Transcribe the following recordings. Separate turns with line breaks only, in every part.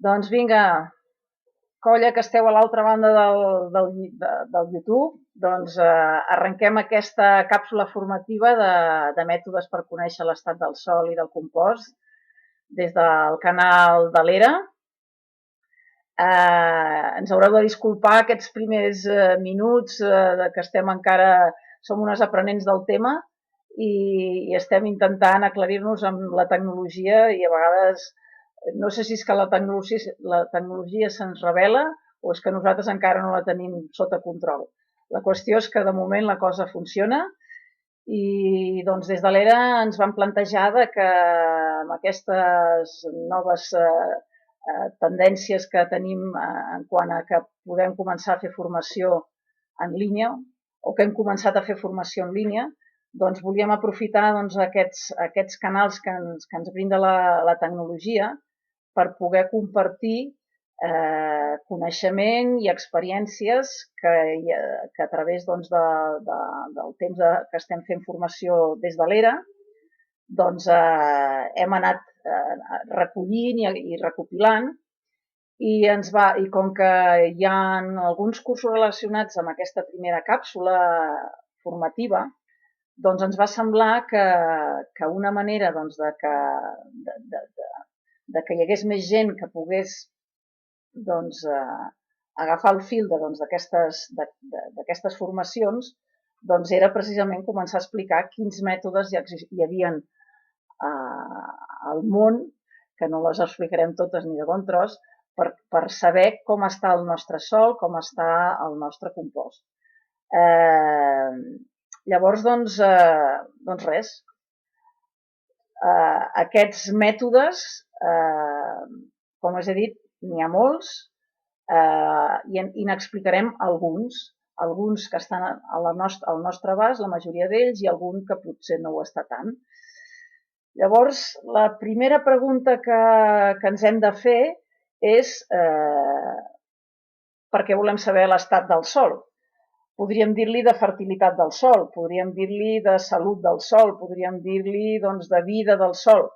Doncs vinga, colla que esteu a l'altra banda del YouTube, doncs arrenquem aquesta càpsula formativa de mètodes per conèixer l'estat del sòl i del compost des del canal de l'ERA. Ens haureu de disculpar aquests primers minuts que som unes aprenents del tema i estem intentant aclarir-nos amb la tecnologia i a vegades no sé si és que la tecnologia se'ns revela o és que nosaltres encara no la tenim sota control. La qüestió és que de moment la cosa funciona i doncs des de l'ERA ens vam plantejar que amb aquestes noves tendències que tenim en quant a que podem començar a fer formació en línia o que hem començat a fer formació en línia, doncs volíem aprofitar aquests canals que ens brinda la tecnologia per poder compartir coneixement i experiències que a través del temps que estem fent formació des de l'ERA doncs hem anat recollint i recopilant i com que hi ha alguns cursos relacionats amb aquesta primera càpsula formativa, doncs ens va semblar que una manera de que hi hagués més gent que pogués agafar el fil d'aquestes formacions era precisament començar a explicar quins mètodes hi havia al món, que no les explicarem totes ni de bon tros, per saber com està el nostre sòl, com està el nostre compost. Llavors, doncs res, aquests mètodes, com us he dit, n'hi ha molts i n'explicarem alguns que estan al nostre abast, la majoria d'ells, i algun que potser no ho està tant. Llavors, la primera pregunta que ens hem de fer és per què volem saber l'estat del sòl. Podríem dir-li de fertilitat del sòl, podríem dir-li de salut del sòl, podríem dir-li de vida del sòl.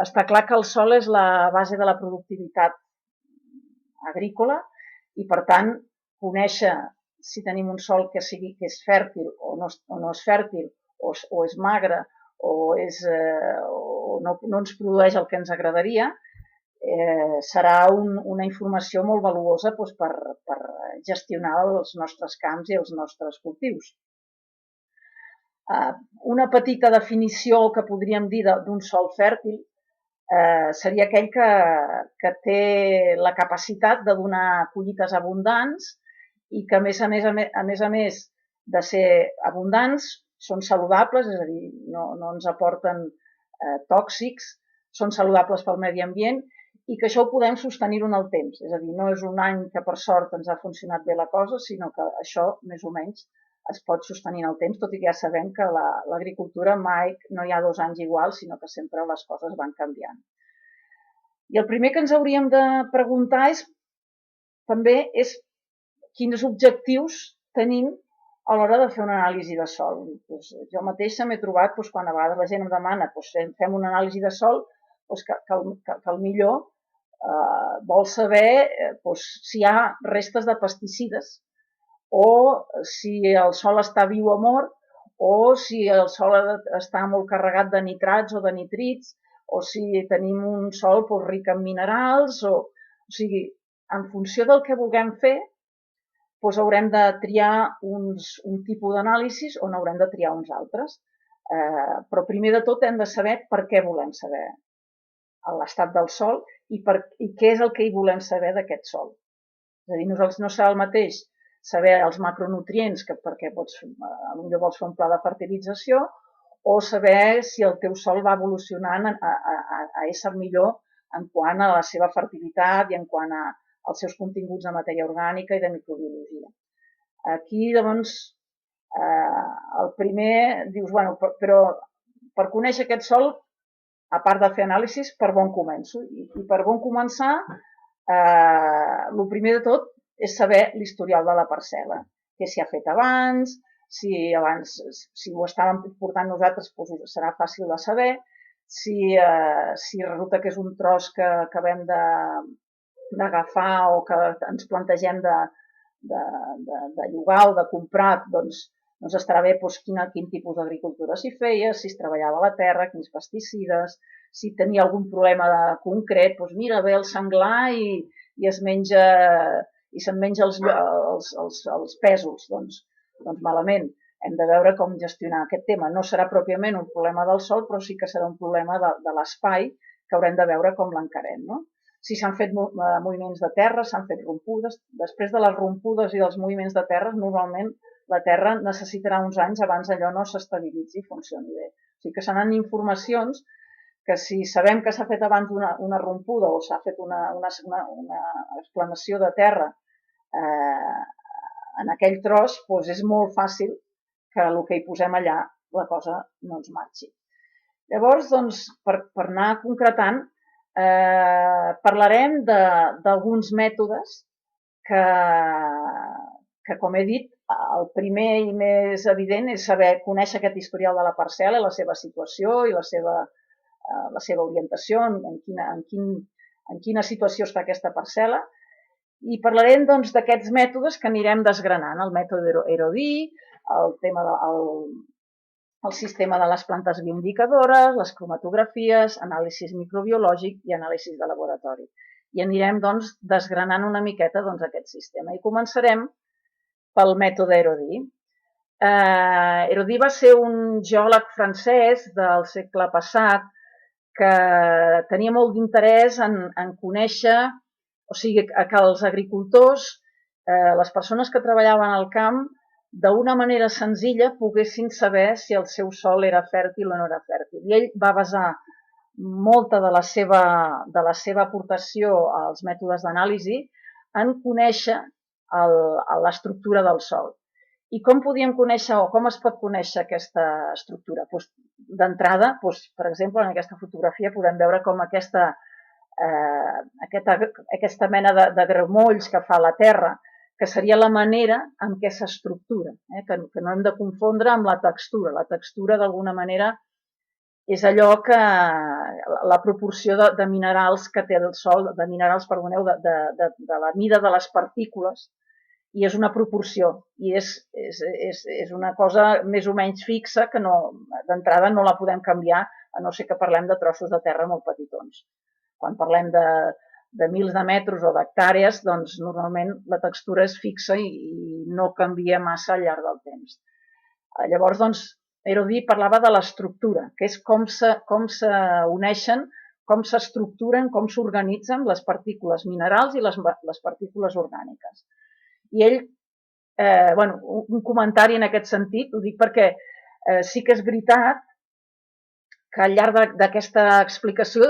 Està clar que el sòl és la base de la productivitat agrícola i, per tant, conèixer si tenim un sòl que és fèrtil o no és fèrtil, o és magre, o no ens produeix el que ens agradaria, serà una informació molt valuosa per gestionar els nostres camps i els nostres cultius. Una petita definició que podríem dir d'un sòl fèrtil seria aquell que té la capacitat de donar collites abundants i que, a més de ser abundants, són saludables, és a dir, no ens aporten tòxics, són saludables pel medi ambient i que això ho podem sostenir en el temps. És a dir, no és un any que per sort ens ha funcionat bé la cosa, sinó que això més o menys es pot sostenir en el temps, tot i que ja sabem que l'agricultura mai no hi ha 2 anys iguals, sinó que sempre les coses van canviant. I el primer que ens hauríem de preguntar també és quins objectius tenim a l'hora de fer una anàlisi de sòl. Jo mateixa m'he trobat, quan a vegades la gent em demana fem una anàlisi de sòl, que el millor vol saber si hi ha restes de pesticides o si el sòl està viu o mort o si el sòl està molt carregat de nitrats o de nitrits o si tenim un sòl ric en minerals. O sigui, en funció del que vulguem fer, haurem de triar un tipus d'anàlisis o n'haurem de triar uns altres. Però primer de tot hem de saber per què volem saber l'estat del sòl i què és el que hi volem saber d'aquest sòl. És a dir, nosaltres no serà el mateix saber els macronutrients perquè potser vols fer un pla de fertilització o saber si el teu sòl va evolucionant a ésser millor en quant a la seva fertilitat i en quant als seus continguts de matèria orgànica i de microbiologia. Aquí, doncs, el primer dius, però per conèixer aquest sòl, a part de fer anàlisis, per on començo? I per on començar, el primer de tot és saber l'historial de la parcel·la, què s'hi ha fet abans, si ho estàvem portant nosaltres serà fàcil de saber, si resulta que és un tros que acabem d'agafar o que ens plantegem de llogar o de comprar, doncs estarà bé quin tipus d'agricultura s'hi feia, si es treballava la terra, quins pesticides, si tenia algun problema concret, doncs mira, ve el senglar i es menja i se'n menja els pèsols, doncs malament. Hem de veure com gestionar aquest tema. No serà pròpiament un problema del sòl, però sí que serà un problema de l'espai que haurem de veure com l'encarem, no? Si s'han fet moviments de terra, s'han fet rompudes. Després de les rompudes i dels moviments de terra, normalment la terra necessitarà uns anys abans allò no s'estabilitzi i funcioni bé. O sigui que seran informacions que si sabem que s'ha fet abans una rompuda o s'ha fet una explanació de terra en aquell tros, doncs és molt fàcil que el que hi posem allà la cosa no ens marxi. Llavors, doncs, per anar concretant, parlarem d'alguns mètodes que, com he dit, el primer i més evident és saber conèixer aquest historial de la parcel·la, la seva situació i la seva orientació, en quina situació està aquesta parcel·la, i parlarem doncs d'aquests mètodes que anirem desgranant, el mètode Erodí, el sistema de les plantes bioindicadores, les cromatografies, anàlisi microbiològic i anàlisi de laboratori. I anirem doncs desgranant una miqueta aquest sistema. I començarem pel mètode Erodí. Erodí va ser un geòleg francès del segle passat que tenia molt d'interès en conèixer, o sigui, que els agricultors, les persones que treballaven al camp, d'una manera senzilla poguessin saber si el seu sòl era fèrtil o no era fèrtil. I ell va basar molta de la seva aportació als mètodes d'anàlisi en conèixer l'estructura del sòl. I com podíem conèixer o com es pot conèixer aquesta estructura? D'entrada, per exemple, en aquesta fotografia podem veure com aquesta mena de gremolls que fa la terra, que seria la manera en què s'estructura, que no hem de confondre amb la textura. La textura, d'alguna manera, és allò que la proporció de minerals que té el sòl, de la mida de les partícules, i és una proporció, i és una cosa més o menys fixa que d'entrada no la podem canviar, a no ser que parlem de trossos de terra molt petitons. Quan parlem de mils de metres o d'hectàrees, doncs normalment la textura és fixa i no canvia massa al llarg del temps. Llavors, doncs, Erodí parlava de l'estructura, que és com s'uneixen, com s'estructuren, com s'organitzen les partícules minerals i les partícules orgàniques. I ell, un comentari en aquest sentit, ho dic perquè sí que és veritat que al llarg d'aquesta explicació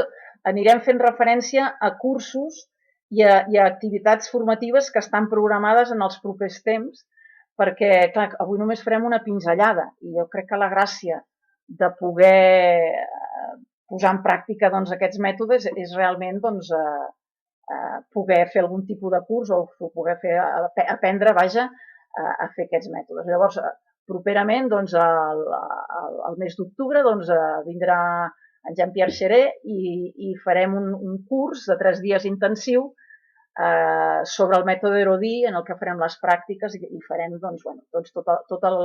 anirem fent referència a cursos i a activitats formatives que estan programades en els propers temps, perquè, clar, avui només farem una pinzellada i jo crec que la gràcia de poder posar en pràctica aquests mètodes és realment poder fer algun tipus de curs o poder aprendre, a fer aquests mètodes. Llavors, properament, el mes d'octubre, vindrà en Jean-Pierre Xeré i farem un curs de 3 dies intensiu sobre el mètode Erodí, en el que farem les pràctiques i farem tot el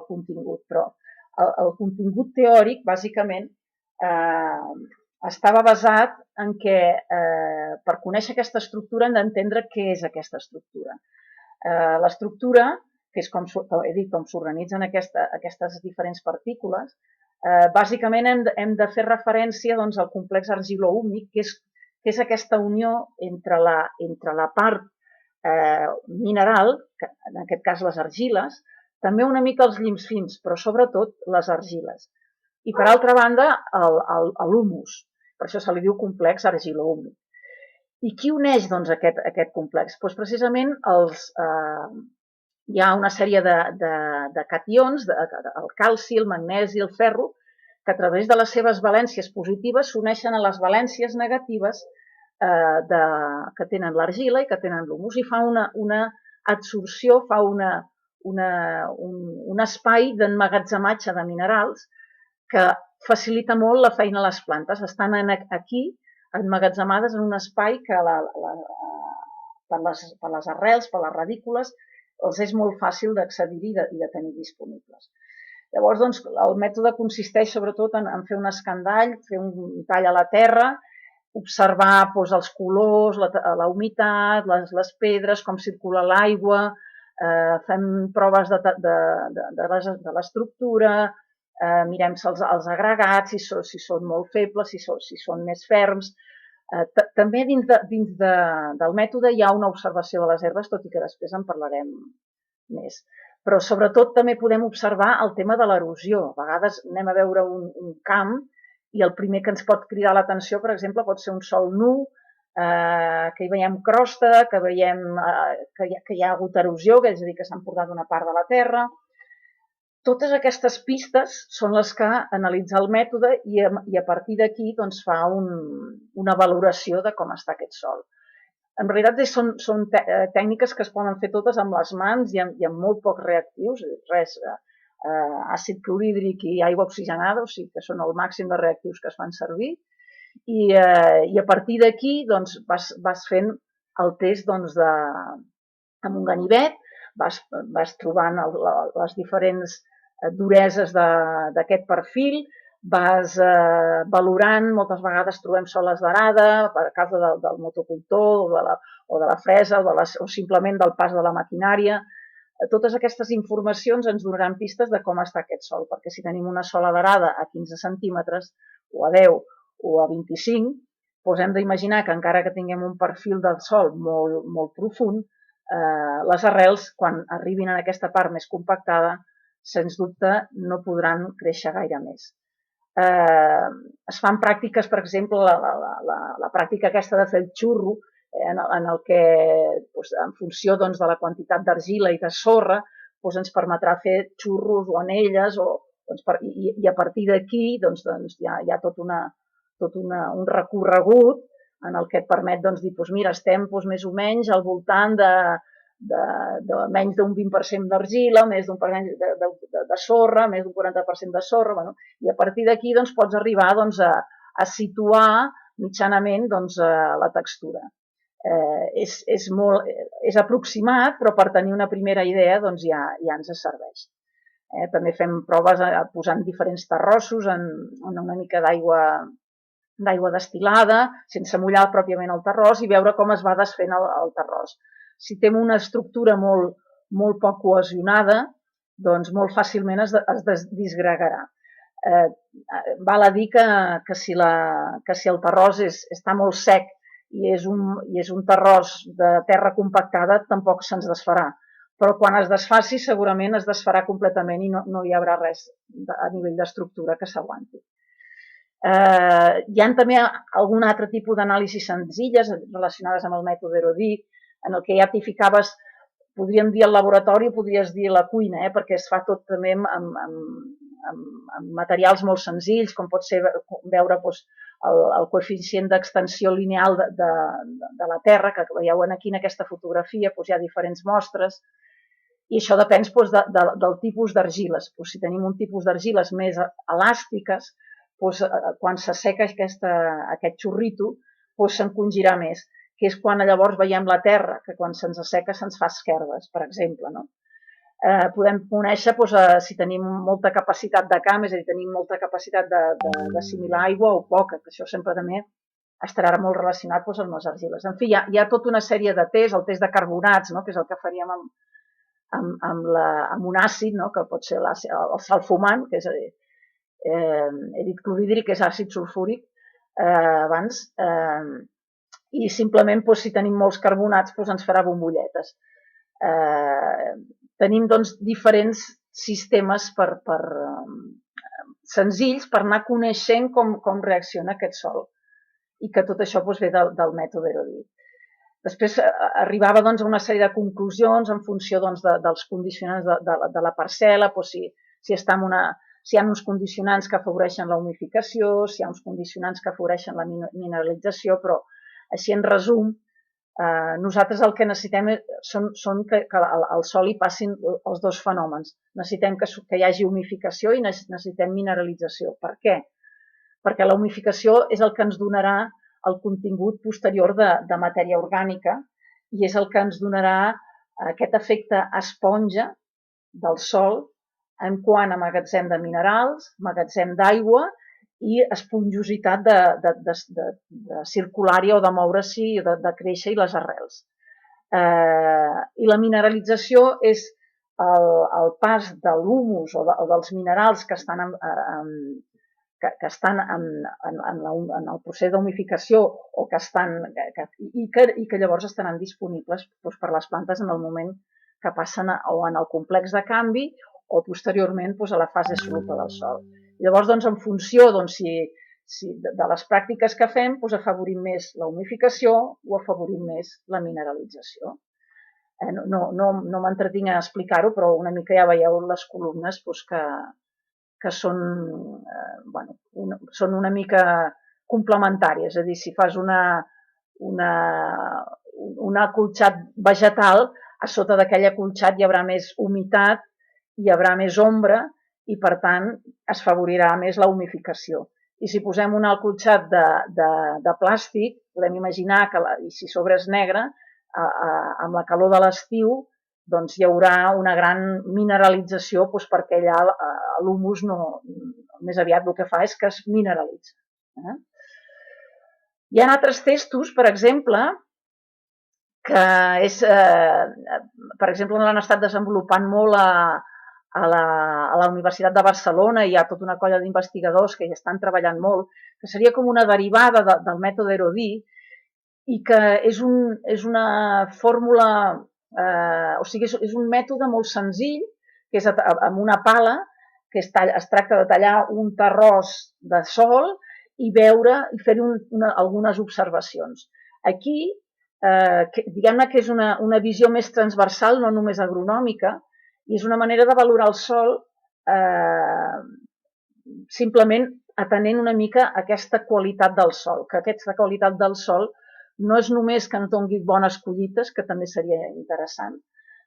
contingut. Però el contingut teòric, bàsicament, estava basat en què per conèixer aquesta estructura hem d'entendre què és aquesta estructura. L'estructura, que és com s'organitzen aquestes diferents partícules, bàsicament hem de fer referència al complex argilo-húmid, que és aquesta unió entre la part mineral, en aquest cas les argiles, també una mica els llims fins, però sobretot les argiles. I per altra banda, l'humus, per això se li diu complex argilo-húmid. I qui uneix aquest complex? Precisament hi ha una sèrie de cations, el calci, el magnesi, el ferro, que a través de les seves valències positives s'uneixen a les valències negatives que tenen l'argila i que tenen l'humus i fa una adsorció, fa un espai d'emmagatzematge de minerals que facilita molt la feina a les plantes. Estan aquí emmagatzemades en un espai que per les arrels, per les radícules, els és molt fàcil d'accedir-hi i de tenir disponibles. Llavors, doncs, el mètode consisteix sobretot en fer un escandall, fer un tall a la terra, observar doncs, els colors, la humitat, les pedres, com circula l'aigua, fem proves de l'estructura, mirem els agregats, si són molt febles, si són més ferms. També dins del mètode hi ha una observació de les herbes, tot i que després en parlarem més. Però sobretot també podem observar el tema de l'erosió. A vegades anem a veure un camp i el primer que ens pot cridar l'atenció, per exemple, pot ser un sòl nu, que hi veiem crosta, que veiem que hi ha hagut erosió, és a dir, que s'ha emportat una part de la terra. Totes aquestes pistes són les que analitza el mètode i a partir d'aquí doncs, fa una valoració de com està aquest sòl. En realitat són tècniques que es poden fer totes amb les mans i amb molt pocs reactius, res, àcid clorhídric i aigua oxigenada, o sigui que són el màxim de reactius que es fan servir, i a partir d'aquí doncs, vas fent el test doncs, amb un ganivet, vas trobant les diferents dureses d'aquest perfil, vas valorant, moltes vegades trobem soles d'arada, per causa del motocultor o de la fresa o simplement del pas de la maquinària. Totes aquestes informacions ens donaran pistes de com està aquest sòl, perquè si tenim una sola d'arada a 15 centímetres, o a 10 o a 25, doncs hem d'imaginar que encara que tinguem un perfil del sòl molt, molt profund, les arrels, quan arribin a aquesta part més compactada, sens dubte no podran créixer gaire més. Es fan pràctiques, per exemple, la pràctica aquesta de fer el xurro, en el que, en funció de la quantitat d'argila i de sorra, ens permetrà fer xurros o anelles, i a partir d'aquí hi ha tot un recorregut en el que et permet dir, mira, estem més o menys al voltant de menys d'un 20% d'argila, més d'un de sorra, més d'un 40% de sorra, i a partir d'aquí pots arribar a situar mitjanament la textura. És aproximat, però per tenir una primera idea ja ens serveix. També fem proves posant diferents terrossos en una mica d'aigua destil·lada, sense mullar pròpiament el terròs, i veure com es va desfent el terròs. Si té una estructura molt poc cohesionada, doncs molt fàcilment es disgregarà. Val a dir que si el terròs està molt sec i és un terròs de terra compactada, tampoc se'ns desfarà. Però quan es desfaci, segurament es desfarà completament i no hi haurà res a nivell d'estructura que s'aguanti. Hi ha també algun altre tipus d'anàlisis senzilles relacionades amb el mètode Erodí, en el que ja t'hi ficaves, podríem dir al laboratori o podries dir a la cuina, perquè es fa tot també amb materials molt senzills, com pot ser veure el coeficient d'extensió lineal de la Terra, que veieu aquí en aquesta fotografia, hi ha diferents mostres, i això depèn del tipus d'argiles. Si tenim un tipus d'argiles més elàstiques, quan s'asseca aquest xorrito, s'encongirà més, que és quan llavors veiem la terra, que quan se'ns asseca se'ns fa esquerdes, per exemple. Podem conèixer si tenim molta capacitat de camp, és a dir, tenim molta capacitat d'assimilar aigua o poca, que això sempre també estarà molt relacionat amb les argiles. En fi, hi ha tota una sèrie de tests, el test de carbonats, que és el que faríem amb un àcid, que pot ser el salfumant, que és he dit clorhídric, que és àcid sulfúric, abans, i simplement si tenim molts carbonats ens farà bombolletes. Tenim diferents sistemes senzills per anar coneixent com reacciona aquest sòl i que tot això ve del mètode Erodí. Després arribava a una sèrie de conclusions en funció dels condicionants de la parcel·la, si hi ha uns condicionants que afavoreixen la humificació, si hi ha uns condicionants que afavoreixen la mineralització, però així en resum, Nosaltres el que necessitem són que al sòl hi passin els dos fenòmens. Necessitem que hi hagi humificació i necessitem mineralització. Per què? Perquè la humificació és el que ens donarà el contingut posterior de matèria orgànica i és el que ens donarà aquest efecte esponja del sòl en quant a magatzem de minerals, magatzem d'aigua i esponjositat de circular-hi o de moure-s'hi, de créixer i les arrels. I la mineralització és el pas de l'humus o dels minerals que estan en el procés d'humificació o que estan i que llavors estaran disponibles per les plantes en el moment que passen o en el complex de canvi o posteriorment a la fase soluble del sòl. Llavors, en funció de les pràctiques que fem, afavorim més la humificació o afavorim més la mineralització. No m'entretinc a explicar-ho, però una mica ja veieu les columnes que són una mica complementàries. És a dir, si fas un acolxat vegetal, a sota d'aquell acolxat hi haurà més humitat, hi haurà més ombra i, per tant, es favorirà més la humificació. I si posem un acolxat de plàstic, podem imaginar que, i si sobre és negre, amb la calor de l'estiu, doncs hi haurà una gran mineralització perquè allà l'humus més aviat el que fa és que es mineralitza. Hi ha altres textos, per exemple, que per exemple l'han estat desenvolupant molt a la Universitat de Barcelona. Hi ha tota una colla d'investigadors que hi estan treballant molt, que seria com una derivada del mètode Herodí i que és una fórmula, o sigui, és un mètode molt senzill, que és amb una pala, que es tracta de tallar un terròs de sòl i veure i fer algunes observacions. Aquí, diguem-ne que és una visió més transversal, no només agronòmica, i és una manera de valorar el sòl simplement atenent una mica aquesta qualitat del sòl, que aquesta qualitat del sòl no és només que ens doni bones collites, que també seria interessant,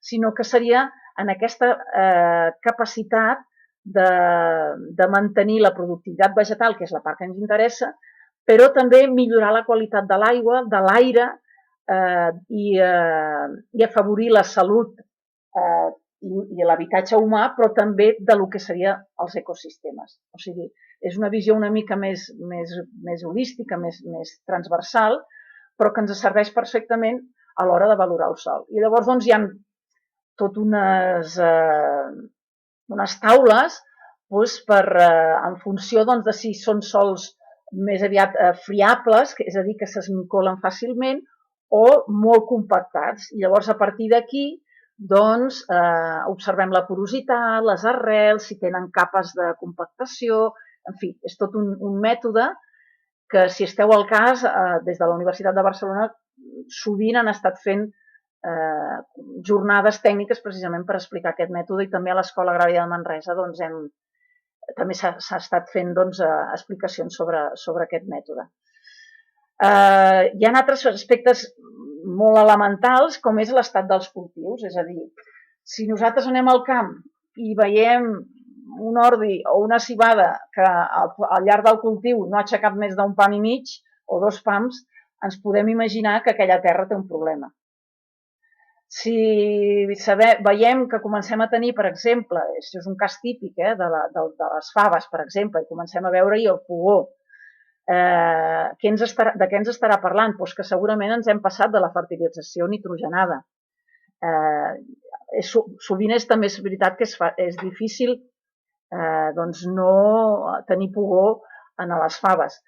sinó que seria en aquesta capacitat de mantenir la productivitat vegetal, que és la part que ens interessa, però també millorar la qualitat de l'aigua, de l'aire i afavorir la salut i l'habitatge humà, però també de lo que serien els ecosistemes. O sigui, és una visió una mica més holística, més transversal, però que ens serveix perfectament a l'hora de valorar el sòl. I llavors hi ha tot unes taules en funció de si són sòls més aviat friables, és a dir, que s'esmicolen fàcilment, o molt compactats. I llavors, a partir d'aquí, observem la porositat, les arrels, si tenen capes de compactació, en fi, és tot un mètode que, si esteu al cas, des de la Universitat de Barcelona sovint han estat fent jornades tècniques precisament per explicar aquest mètode, i també a l'Escola Agrària de Manresa també s'ha estat fent explicacions sobre aquest mètode. Hi ha altres aspectes molt elementals, com és l'estat dels cultius, és a dir, si nosaltres anem al camp i veiem un ordi o una civada que al llarg del cultiu no ha aixecat més d'un pam i mig o 2 pams, ens podem imaginar que aquella terra té un problema. Si veiem que comencem a tenir, per exemple, això és un cas típic de les faves, per exemple, i comencem a veure-hi el pugó, de què ens estarà parlant? Doncs que segurament ens hem passat de la fertilització nitrogenada. Sovint també és veritat que és difícil no tenir pugó en les faves,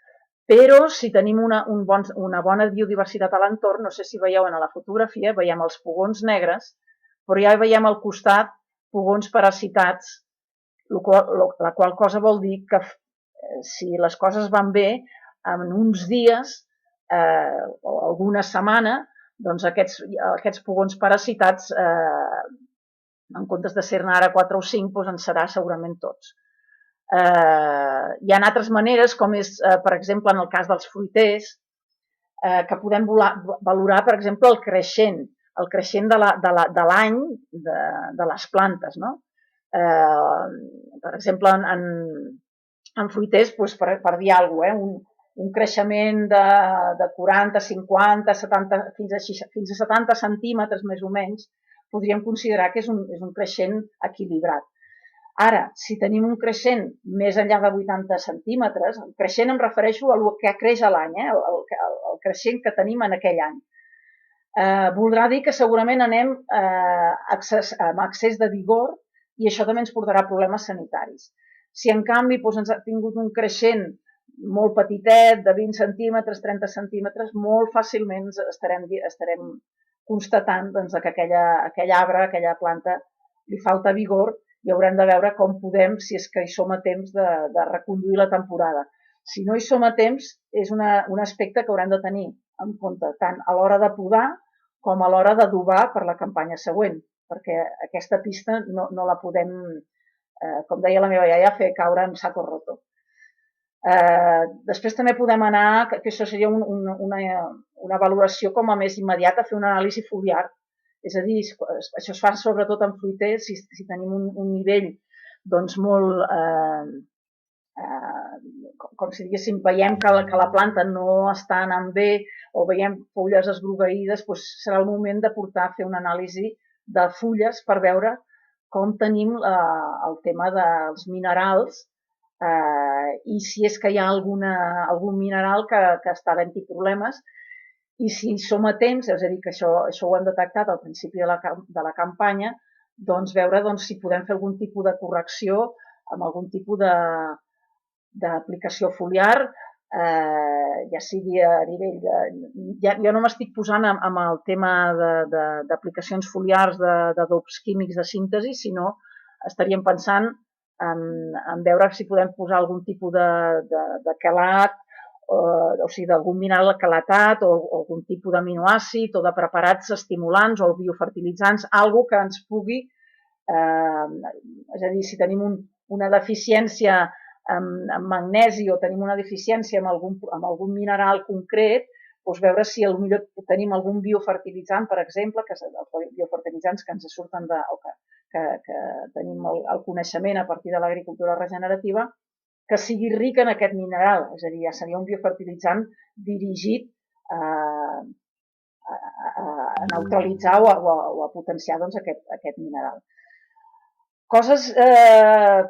però si tenim una bona biodiversitat a l'entorn, no sé si veieu en la fotografia, veiem els pugons negres, però ja veiem al costat pugons parasitats, la qual cosa vol dir que si les coses van bé, en uns dies o alguna setmana, doncs aquests pugons parasitats, en comptes de ser-ne ara 4 o 5, en serà segurament tots. Hi ha altres maneres, com és, per exemple, en el cas dels fruiters, que podem valorar, per exemple, el creixent de l'any de les plantes, no? Per exemple, en fruiters, doncs, per dir alguna cosa, un creixement de 40, 50, 70, fins a 70 centímetres més o menys, podríem considerar que és un creixent equilibrat. Ara, si tenim un creixent més enllà de 80 centímetres, el creixent em refereixo a el que creix a l'any, el creixent que tenim en aquell any. Voldrà dir que segurament anem amb excés de vigor i això també ens portarà problemes sanitaris. Si en canvi ens ha tingut un creixent molt petitet, de 20 centímetres, 30 centímetres, molt fàcilment estarem constatant que aquell arbre, aquella planta, li falta vigor i haurem de veure com podem, si és que hi som a temps, de reconduir la temporada. Si no hi som a temps, és un aspecte que haurem de tenir en compte, tant a l'hora de podar com a l'hora d'adobar per la campanya següent, perquè aquesta pista no la podem, com deia la meva iaia, fer caure en saco roto. Després també podem anar, que això seria una valoració com a més immediata, fer una anàlisi foliar. És a dir, això es fa sobretot en fruiters, si tenim un nivell doncs molt, com si diguéssim, veiem que la planta no està anant bé o veiem fulles esgrogueïdes, doncs serà el moment de portar a fer una anàlisi de fulles per veure com tenim el tema dels minerals i si és que hi ha algun mineral que està havent-hi problemes i si som a temps, és a dir, que això ho hem detectat al principi de la campanya, doncs veure si podem fer algun tipus de correcció amb algun tipus d'aplicació foliar, ja sigui a nivell jo no m'estic posant amb el tema d'aplicacions foliars d'adobs químics de síntesi, sinó estaríem pensant en veure si podem posar algun tipus de quelat, o sigui, d'algun mineral quelatat o algun tipus d'aminoàcid o de preparats estimulants o biofertilitzants, alguna que ens pugui, és a dir, si tenim una deficiència amb magnesi o tenim una deficiència amb algun mineral concret, doncs veure si potser tenim algun biofertilitzant, per exemple, que els biofertilitzants que ens surten que tenim el coneixement a partir de l'agricultura regenerativa, que sigui ric en aquest mineral, és a dir, ja seria un biofertilitzant dirigit a neutralitzar o a potenciar aquest mineral. Coses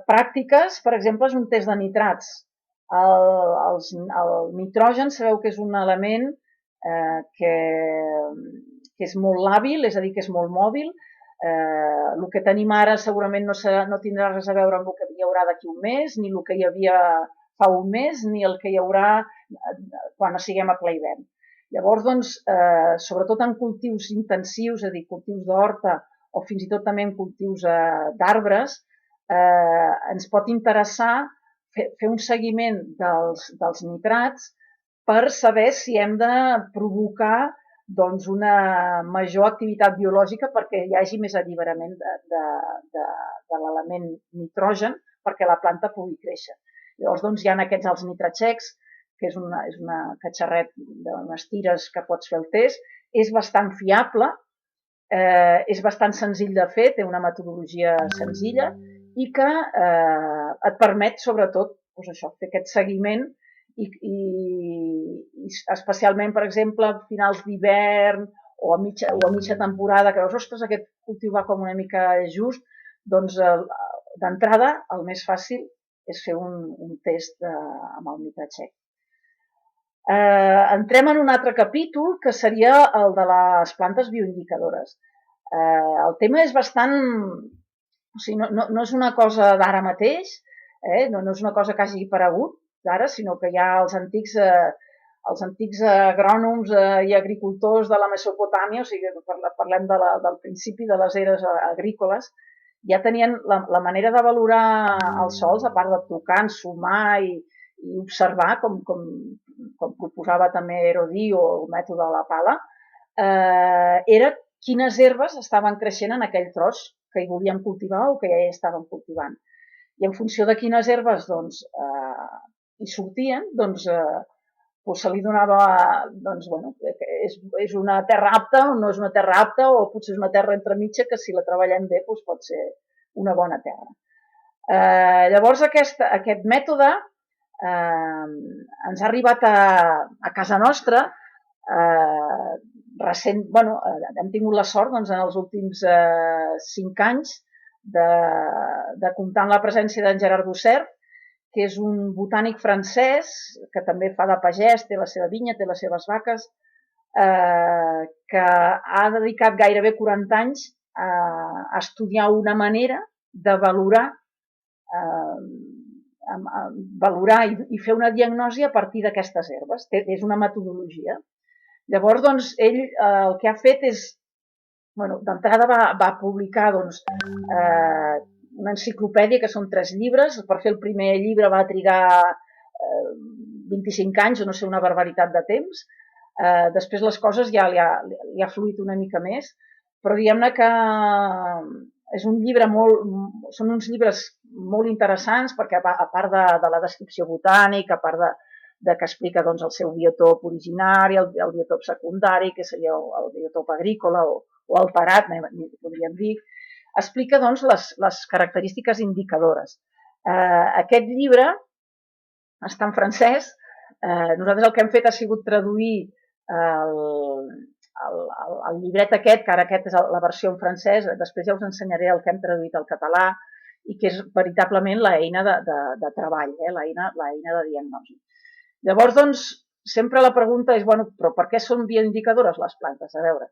pràctiques, per exemple, és un test de nitrats. El nitrogen sabeu que és un element que és molt làbil, és a dir, que és molt mòbil. El que tenim ara segurament no tindrà res a veure amb el que hi haurà d'aquí un mes, ni el que hi havia fa un mes, ni el que hi haurà quan siguem a ple hivern. Llavors, doncs, sobretot en cultius intensius, és a dir, cultius d'horta o fins i tot també en cultius d'arbres, ens pot interessar fer un seguiment dels nitrats per saber si hem de provocar una major activitat biològica perquè hi hagi més alliberament de l'element nitrogen perquè la planta pugui créixer. Llavors, hi ha aquests els nitrachecs, que és una catxarret d'unes tires que pots fer el test, és bastant fiable, és bastant senzill de fer, té una metodologia senzilla i que et permet, sobretot, fer aquest seguiment i especialment, per exemple, a finals d'hivern o a mitja temporada, que veus, ostres, aquest cultiu va com una mica just, doncs d'entrada el més fàcil és fer un test amb el nitratxec. Entrem en un altre capítol que seria el de les plantes bioindicadores. El tema és bastant... O sigui, no és una cosa d'ara mateix, no és una cosa que hagi aparegut d'ara, sinó que ja els antics agrònoms i agricultors de la Mesopotàmia, o sigui, parlem del principi de les eres agrícoles, ja tenien la manera de valorar els sols, a part de tocar, ensumar i observar, com proposava també Herodí o el mètode de la pala, era quines herbes estaven creixent en aquell tros que hi volíem cultivar o que ja hi estàvem cultivant. I en funció de quines herbes hi sortien, doncs se li donava, doncs, bueno, és una terra apta o no és una terra apta, o potser és una terra entremitja que si la treballem bé doncs pot ser una bona terra. Llavors aquest mètode ens ha arribat a casa nostra hem tingut la sort doncs, en els últims 5 anys de comptar amb la presència d'en Gerard Dussert, que és un botànic francès que també fa de pagès, té la seva vinya, té les seves vaques, que ha dedicat gairebé 40 anys a estudiar una manera de valorar i fer una diagnosi a partir d'aquestes herbes. És una metodologia. Llavors, doncs, ell el que ha fet és, d'entrada va publicar una enciclopèdia que són 3 llibres. Per fer el primer llibre va trigar 25 anys, o no sé, una barbaritat de temps. Després les coses ja li ha fluït una mica més, però diguem-ne que és un llibre són uns llibres molt interessants perquè a part de la descripció botànica, a part de que explica doncs, el seu biotop originari, el biotop secundari, que seria el biotop agrícola o alterat, podríem dir, explica doncs, les característiques indicadores. Aquest llibre està en francès. Nosaltres el que hem fet ha sigut traduir el llibret aquest, que ara aquest és la versió en francès, després ja us ensenyaré el que hem traduït al català i que és veritablement l'eina de treball, l'eina de diagnosi. Llavors, doncs, sempre la pregunta és, però per què són bioindicadores les plantes? A veure,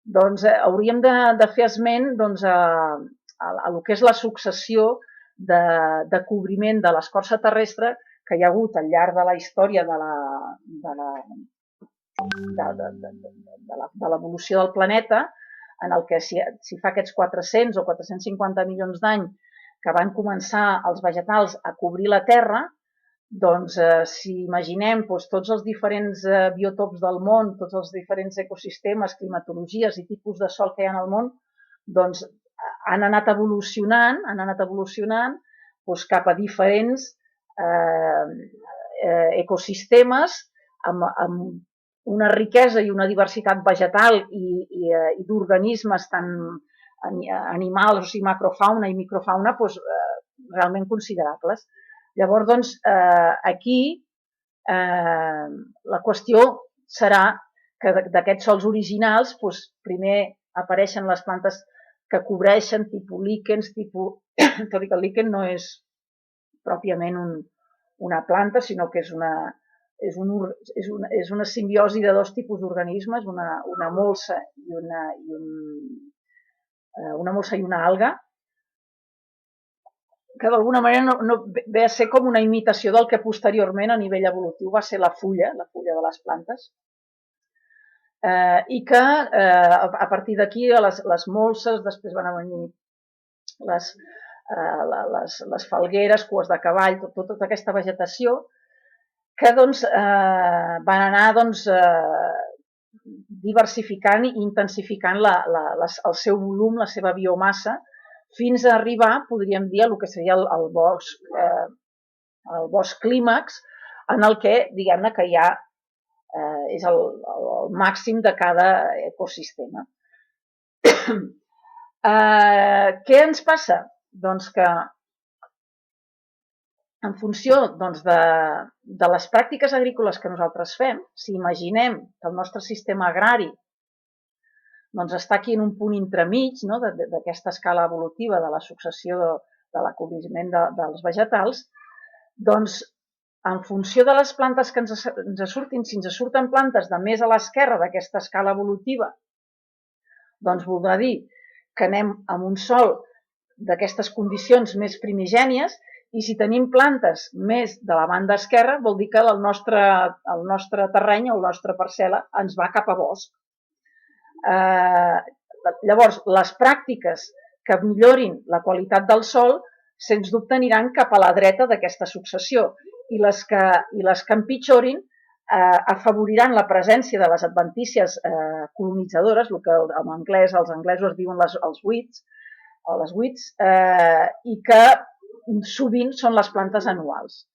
doncs hauríem de fer esment a lo que és la successió de cobriment de l'escorça terrestre que hi ha hagut al llarg de la història de l'evolució del planeta, en el que si fa aquests 400 o 450 milions d'anys que van començar els vegetals a cobrir la Terra, doncs si imaginem tots els diferents biotops del món, tots els diferents ecosistemes, climatologies i tipus de sòl que hi ha al món, doncs han anat evolucionant cap a diferents ecosistemes amb una riquesa i una diversitat vegetal i d'organismes tant animals, o sigui, macrofauna i microfauna, realment considerables. Llavors, doncs, aquí la qüestió serà que d'aquests sòls originals, primer apareixen les plantes que cobreixen, tipus líquens, tot i que el líquen no és pròpiament una planta, sinó que és una simbiosi de 2 tipus d'organismes, una molsa i una alga, que d'alguna manera ve a ser com una imitació del que posteriorment a nivell evolutiu va ser la fulla de les plantes, i que a partir d'aquí les molses, després van venir les falgueres, cues de cavall, tota aquesta vegetació que doncs, van anar diversificant i intensificant el seu volum, la seva biomassa, fins a arribar, podríem dir, a el que seria el bosc clímax, en el que, diguem-ne, que ja és el màxim de cada ecosistema. Què ens passa? Doncs que en funció de les pràctiques agrícoles que nosaltres fem, si imaginem que el nostre sistema agrari està aquí en un punt entremig d'aquesta escala evolutiva de la successió de l'acolliment dels vegetals, doncs en funció de les plantes que ens surtin, si ens surten plantes de més a l'esquerra d'aquesta escala evolutiva, doncs voldrà dir que anem amb un sòl d'aquestes condicions més primigènies, i si tenim plantes més de la banda esquerra, vol dir que el nostre terreny o la nostra parcel·la ens va cap a bosc. Llavors, les pràctiques que millorin la qualitat del sòl, sens dubte aniran cap a la dreta d'aquesta successió, i les que empitjorin afavoriran la presència de les adventícies colonitzadores, el que en anglès els anglesos diuen els weeds, i que sovint són les plantes anuals.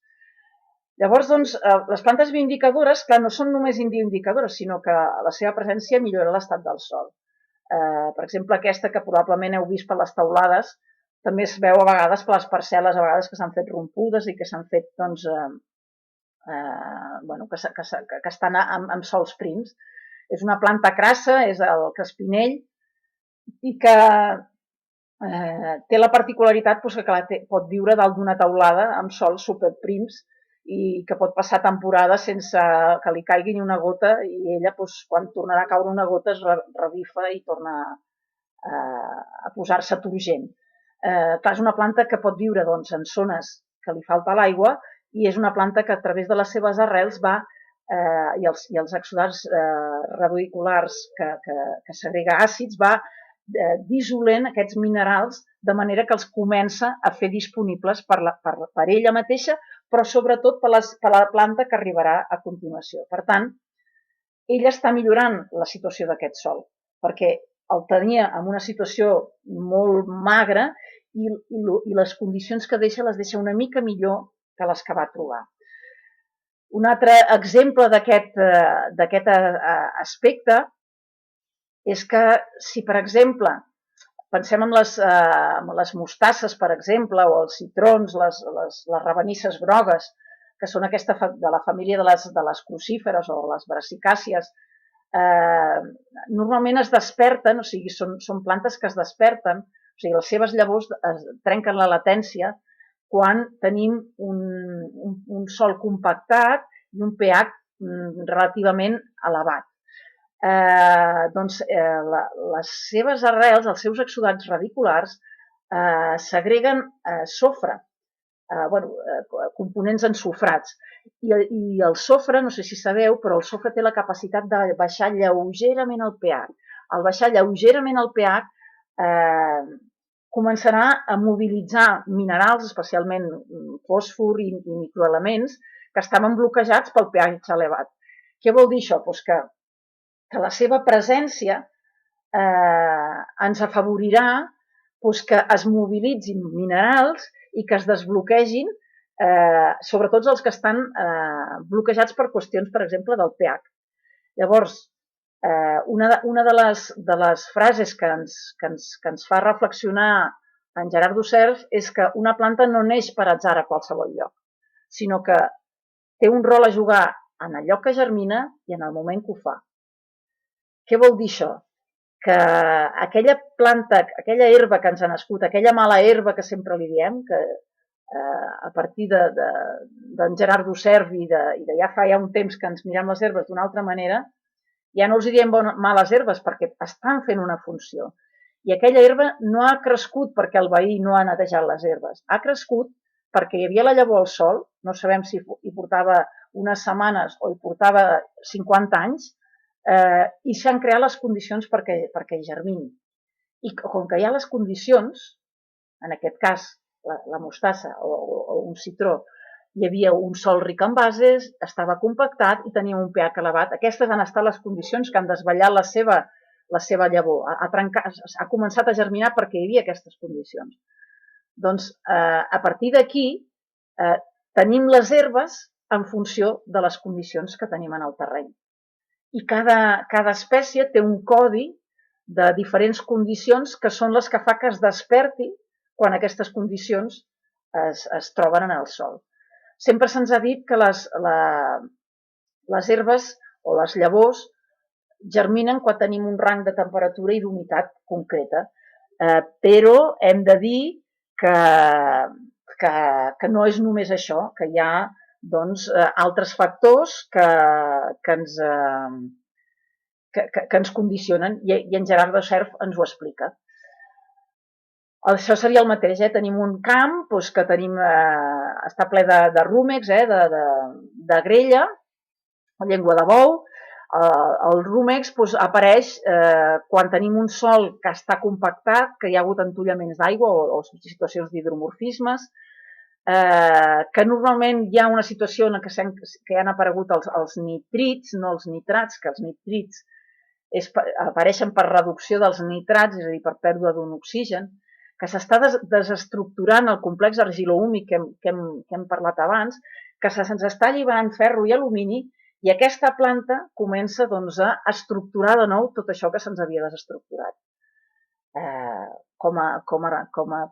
Llavors, doncs, les plantes bioindicadores, clar, no són només bioindicadores, sinó que la seva presència millora l'estat del sòl. Per exemple, aquesta que probablement heu vist per les teulades, també es veu a vegades per les parcel·les, a vegades que s'han fet rompudes i que s'han fet, doncs, bueno, que estan amb sòls prims. És una planta crassa, és el caspinell, i que té la particularitat doncs, que pot viure dalt d'una teulada amb sòls superprims i que pot passar temporades sense que li caigui ni una gota i ella, doncs, quan tornarà a caure una gota, es revifa i torna a posar-se turgent. Clar, és una planta que pot viure, doncs, en zones que li falta l'aigua i és una planta que a través de les seves arrels va i els exudats radiculars que segrega àcids va dissolent aquests minerals de manera que els comença a fer disponibles per ella mateixa, però sobretot per la planta que arribarà a continuació. Per tant, ella està millorant la situació d'aquest sòl, perquè el tenia en una situació molt magra i les condicions que deixa les deixa una mica millor que les que va trobar. Un altre exemple d'aquest aspecte és que si, per exemple, pensem en les mostasses, per exemple, o els citrons, les ravenisses grogues, que són aquesta de la família de les crucíferes o les brassicàcies, normalment es desperten, o sigui, són plantes que es desperten, o sigui, les seves llavors trenquen la latència quan tenim un sòl compactat i un pH relativament elevat. Les seves arrels, els seus exudats radiculars, segreguen sofre, components ensucrats. I el sofre, no sé si sabeu, però el sofre té la capacitat de baixar lleugerament el pH. Al baixar lleugerament el pH, començarà a mobilitzar minerals, especialment fòsfor i microelements, que estaven bloquejats pel pH elevat. Què vol dir això? Doncs que la seva presència ens afavorirà que es mobilitzin minerals i que es desbloquegin, sobretot els que estan bloquejats per qüestions, per exemple, del pH. Llavors, una de les frases que ens fa reflexionar en Gerard Dussers és que una planta no neix per atzar a qualsevol lloc, sinó que té un rol a jugar en el lloc que germina i en el moment que ho fa. Què vol dir això? Que aquella planta, aquella herba que ens ha nascut, aquella mala herba que sempre li diem, que a partir d'en Gerard Dussers i de ja fa un temps que ens mirem les herbes d'una altra manera, ja no els diem males herbes perquè estan fent una funció. I aquella herba no ha crescut perquè el veí no ha netejat les herbes. Ha crescut perquè hi havia la llavor al sol, no sabem si hi portava unes setmanes o hi portava 50 anys, i s'han creat les condicions perquè hi germini. I com que hi ha les condicions, en aquest cas la mostassa o un citró, hi havia un sòl ric en bases, estava compactat i tenia un pH elevat. Aquestes han estat les condicions que han desvetllat la seva llavor. Ha començat a germinar perquè hi havia aquestes condicions. Doncs a partir d'aquí tenim les herbes en funció de les condicions que tenim en el terreny. I cada espècie té un codi de diferents condicions que són les que fa que es desperti quan aquestes condicions es troben en el sòl. Sempre se'ns ha dit que les herbes o les llavors germinen quan tenim un rang de temperatura i d'humitat concreta, però hem de dir que no és només això, que hi ha doncs, altres factors que ens condicionen i en Gerard Dussers ens ho explica. Això seria el mateix, tenim un camp doncs, que està ple de rúmex, de grella, llengua de bou. El rúmex doncs, apareix quan tenim un sòl que està compactat, que hi ha hagut entollaments d'aigua o situacions d'hidromorfismes, que normalment hi ha una situació en què han aparegut els nitrits, no els nitrats, que els nitrits apareixen per reducció dels nitrats, és a dir, per pèrdua d'un oxigen, que s'està desestructurant el complex argilo-húmic que hem parlat abans, que se'ns està alliberant ferro i alumini i aquesta planta comença doncs, a estructurar de nou tot això que se'ns havia desestructurat. Com a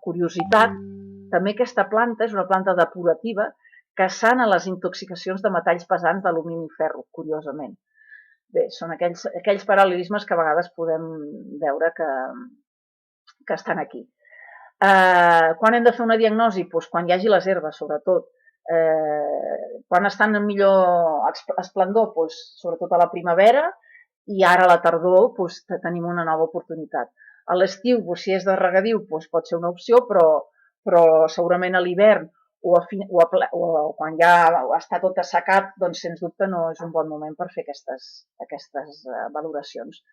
curiositat, també aquesta planta és una planta depurativa que sana les intoxicacions de metalls pesants d'alumini i ferro, curiosament. Bé, són aquells paral·lelismes que a vegades podem veure que estan aquí. Quan hem de fer una diagnosi? Doncs quan hi hagi les herbes, sobretot. Quan estan en millor esplendor? Doncs sobretot a la primavera, i ara a la tardor doncs, tenim una nova oportunitat. A l'estiu, doncs, si és de regadiu, doncs, pot ser una opció, però segurament a l'hivern o quan ja està tot assecat, doncs sens dubte no és un bon moment per fer aquestes valoracions.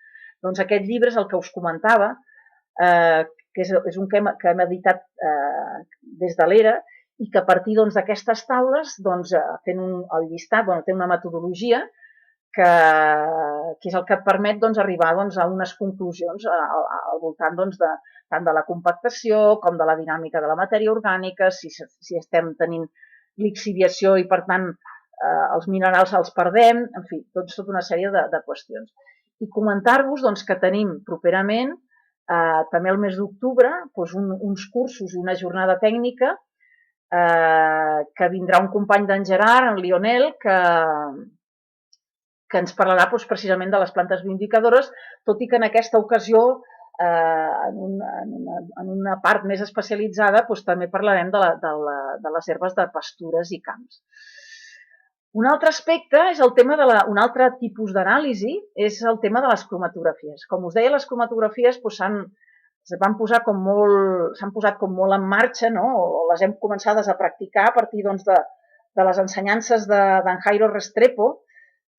Doncs aquest llibre és el que us comentava, que és un que hem editat des de l'ERA i que a partir d'aquestes taules, fent el llistat, té una metodologia que és el que et permet arribar a unes conclusions al voltant tant de la compactació com de la dinàmica de la matèria orgànica, si estem tenint lixiviació i per tant els minerals els perdem, en fi, tota una sèrie de qüestions. I comentar-vos que tenim properament, també el mes d'octubre, uns cursos i una jornada tècnica que vindrà un company d'en Gerard, en Lionel, que ens parlarà precisament de les plantes bioindicadores, tot i que en aquesta ocasió, en una part més especialitzada, també parlarem de les herbes de pastures i camps. Un altre aspecte és el tema un altre tipus d'anàlisi, és el tema de les cromatografies. Com us deia, les cromatografies s'han posat com molt en marxa, no? O les hem començades a practicar a partir de les ensenyances d'en Jairo Restrepo,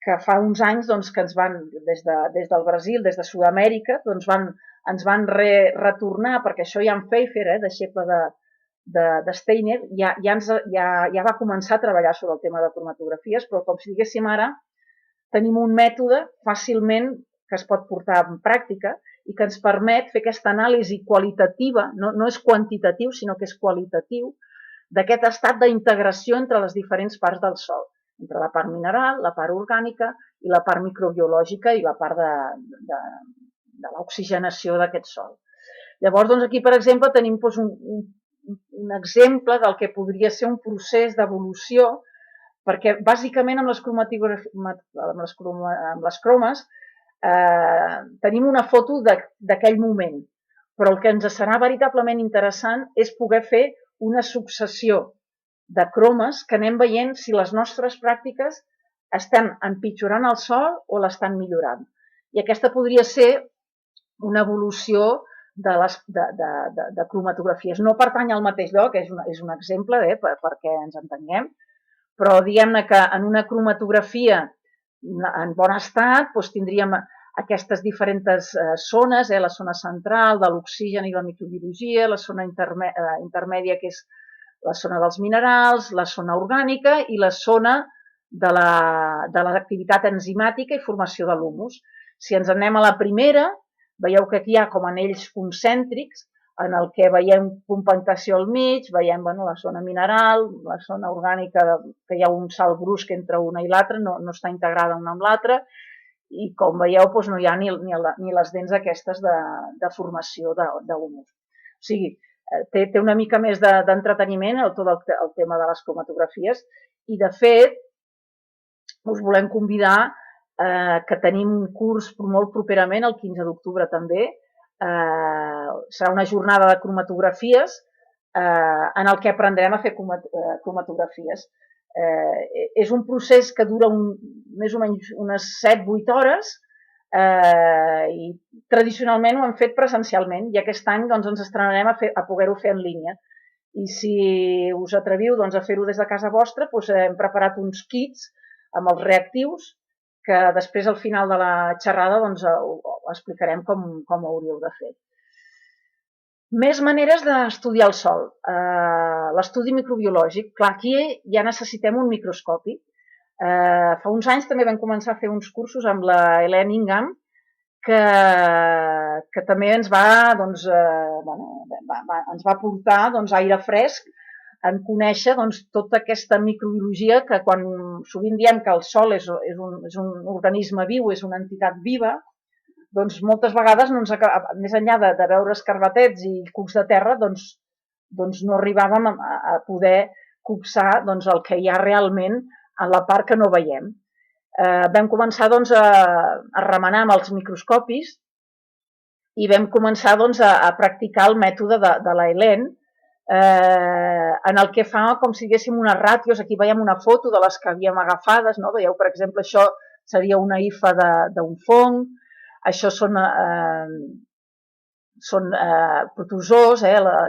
que fa uns anys que ens van, des del Brasil, des de Sud-amèrica, ens van retornar, perquè això ja en Pfeiffer, deixeble de Steiner, ja va començar a treballar sobre el tema de cromatografies, però com si diguéssim ara, tenim un mètode fàcilment que es pot portar en pràctica i que ens permet fer aquesta anàlisi qualitativa, no és quantitatiu, sinó que és qualitatiu, d'aquest estat d'integració entre les diferents parts del sòl, entre la part mineral, la part orgànica i la part microbiològica i la part de l'oxigenació d'aquest sòl. Llavors, aquí, per exemple, tenim un exemple del que podria ser un procés d'evolució, perquè bàsicament amb les cromes tenim una foto d'aquell moment, però el que ens serà veritablement interessant és poder fer una successió de cromes que anem veient si les nostres pràctiques estan empitjorant el sòl o l'estan millorant. I aquesta podria ser una evolució de cromatografies. No pertany al mateix lloc, és un exemple perquè ens entenguem, però diguem-ne que en una cromatografia en bon estat tindríem aquestes diferents zones, la zona central de l'oxigen i la microbiologia, la zona intermèdia que és la zona dels minerals, la zona orgànica i la zona de l'activitat enzimàtica i formació de l'humus. Si ens anem a la primera, veieu que aquí hi ha com anells concèntrics en el que veiem compactació al mig, veiem la zona mineral, la zona orgànica, que hi ha un salt brusc entre una i l'altra, no està integrada una amb l'altra, i com veieu no hi ha ni les dents aquestes de formació d'humus. O sigui, té una mica més d'entreteniment tot el tema de les cromatografies i, de fet, us volem convidar que tenim un curs molt properament, el 15 d'octubre també, serà una jornada de cromatografies en el que aprendrem a fer cromatografies. És un procés que dura més o menys unes 7-8 hores i tradicionalment ho hem fet presencialment i aquest any ens estrenarem a poder-ho fer en línia. I si us atreviu a fer-ho des de casa vostra, hem preparat uns kits amb els reactius que després al final de la xerrada explicarem com ho hauríeu de fer. Més maneres d'estudiar el sòl. L'estudi microbiològic. Clar, aquí ja necessitem un microscopi. Fa uns anys també vam començar a fer uns cursos amb la Helen Ingham, que també ens va portar aire fresc en conèixer tota aquesta microbiologia que quan sovint diem que el sol és un organisme viu, és una entitat viva, doncs moltes vegades més enllà de veure escarbatets i cucs de terra, doncs no arribàvem a poder copsar el que hi ha realment en la part que no veiem. Vam començar a remenar amb els microscopis i vam començar a practicar el mètode de l'Helen, en el que fa com si diguéssim unes ràtios. Aquí veiem una foto de les que havíem agafades, no? Veieu, per exemple, això seria una hifa d'un fong, això són protozoos,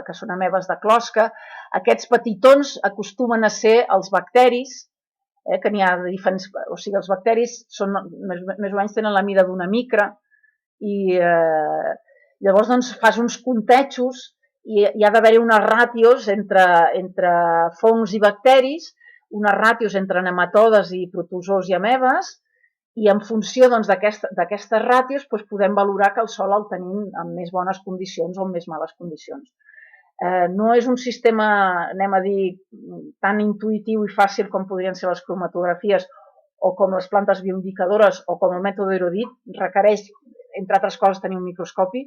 que són amebes de closca. Aquests petitons acostumen a ser els bacteris, que n'hi ha de diferents... O sigui, els bacteris són, més o menys tenen la mida d'una micra, i llavors fas uns contejos i hi ha d'haver-hi unes ràtios entre fongs i bacteris, unes ràtios entre nematodes i protozoos i amebes, i en funció d'aquestes ràtios podem valorar que el sòl el tenim en més bones condicions o en més males condicions. No és un sistema, anem a dir, tan intuïtiu i fàcil com podrien ser les cromatografies o com les plantes bioindicadores o com el mètode erudit. Requereix, entre altres coses, tenir un microscopi,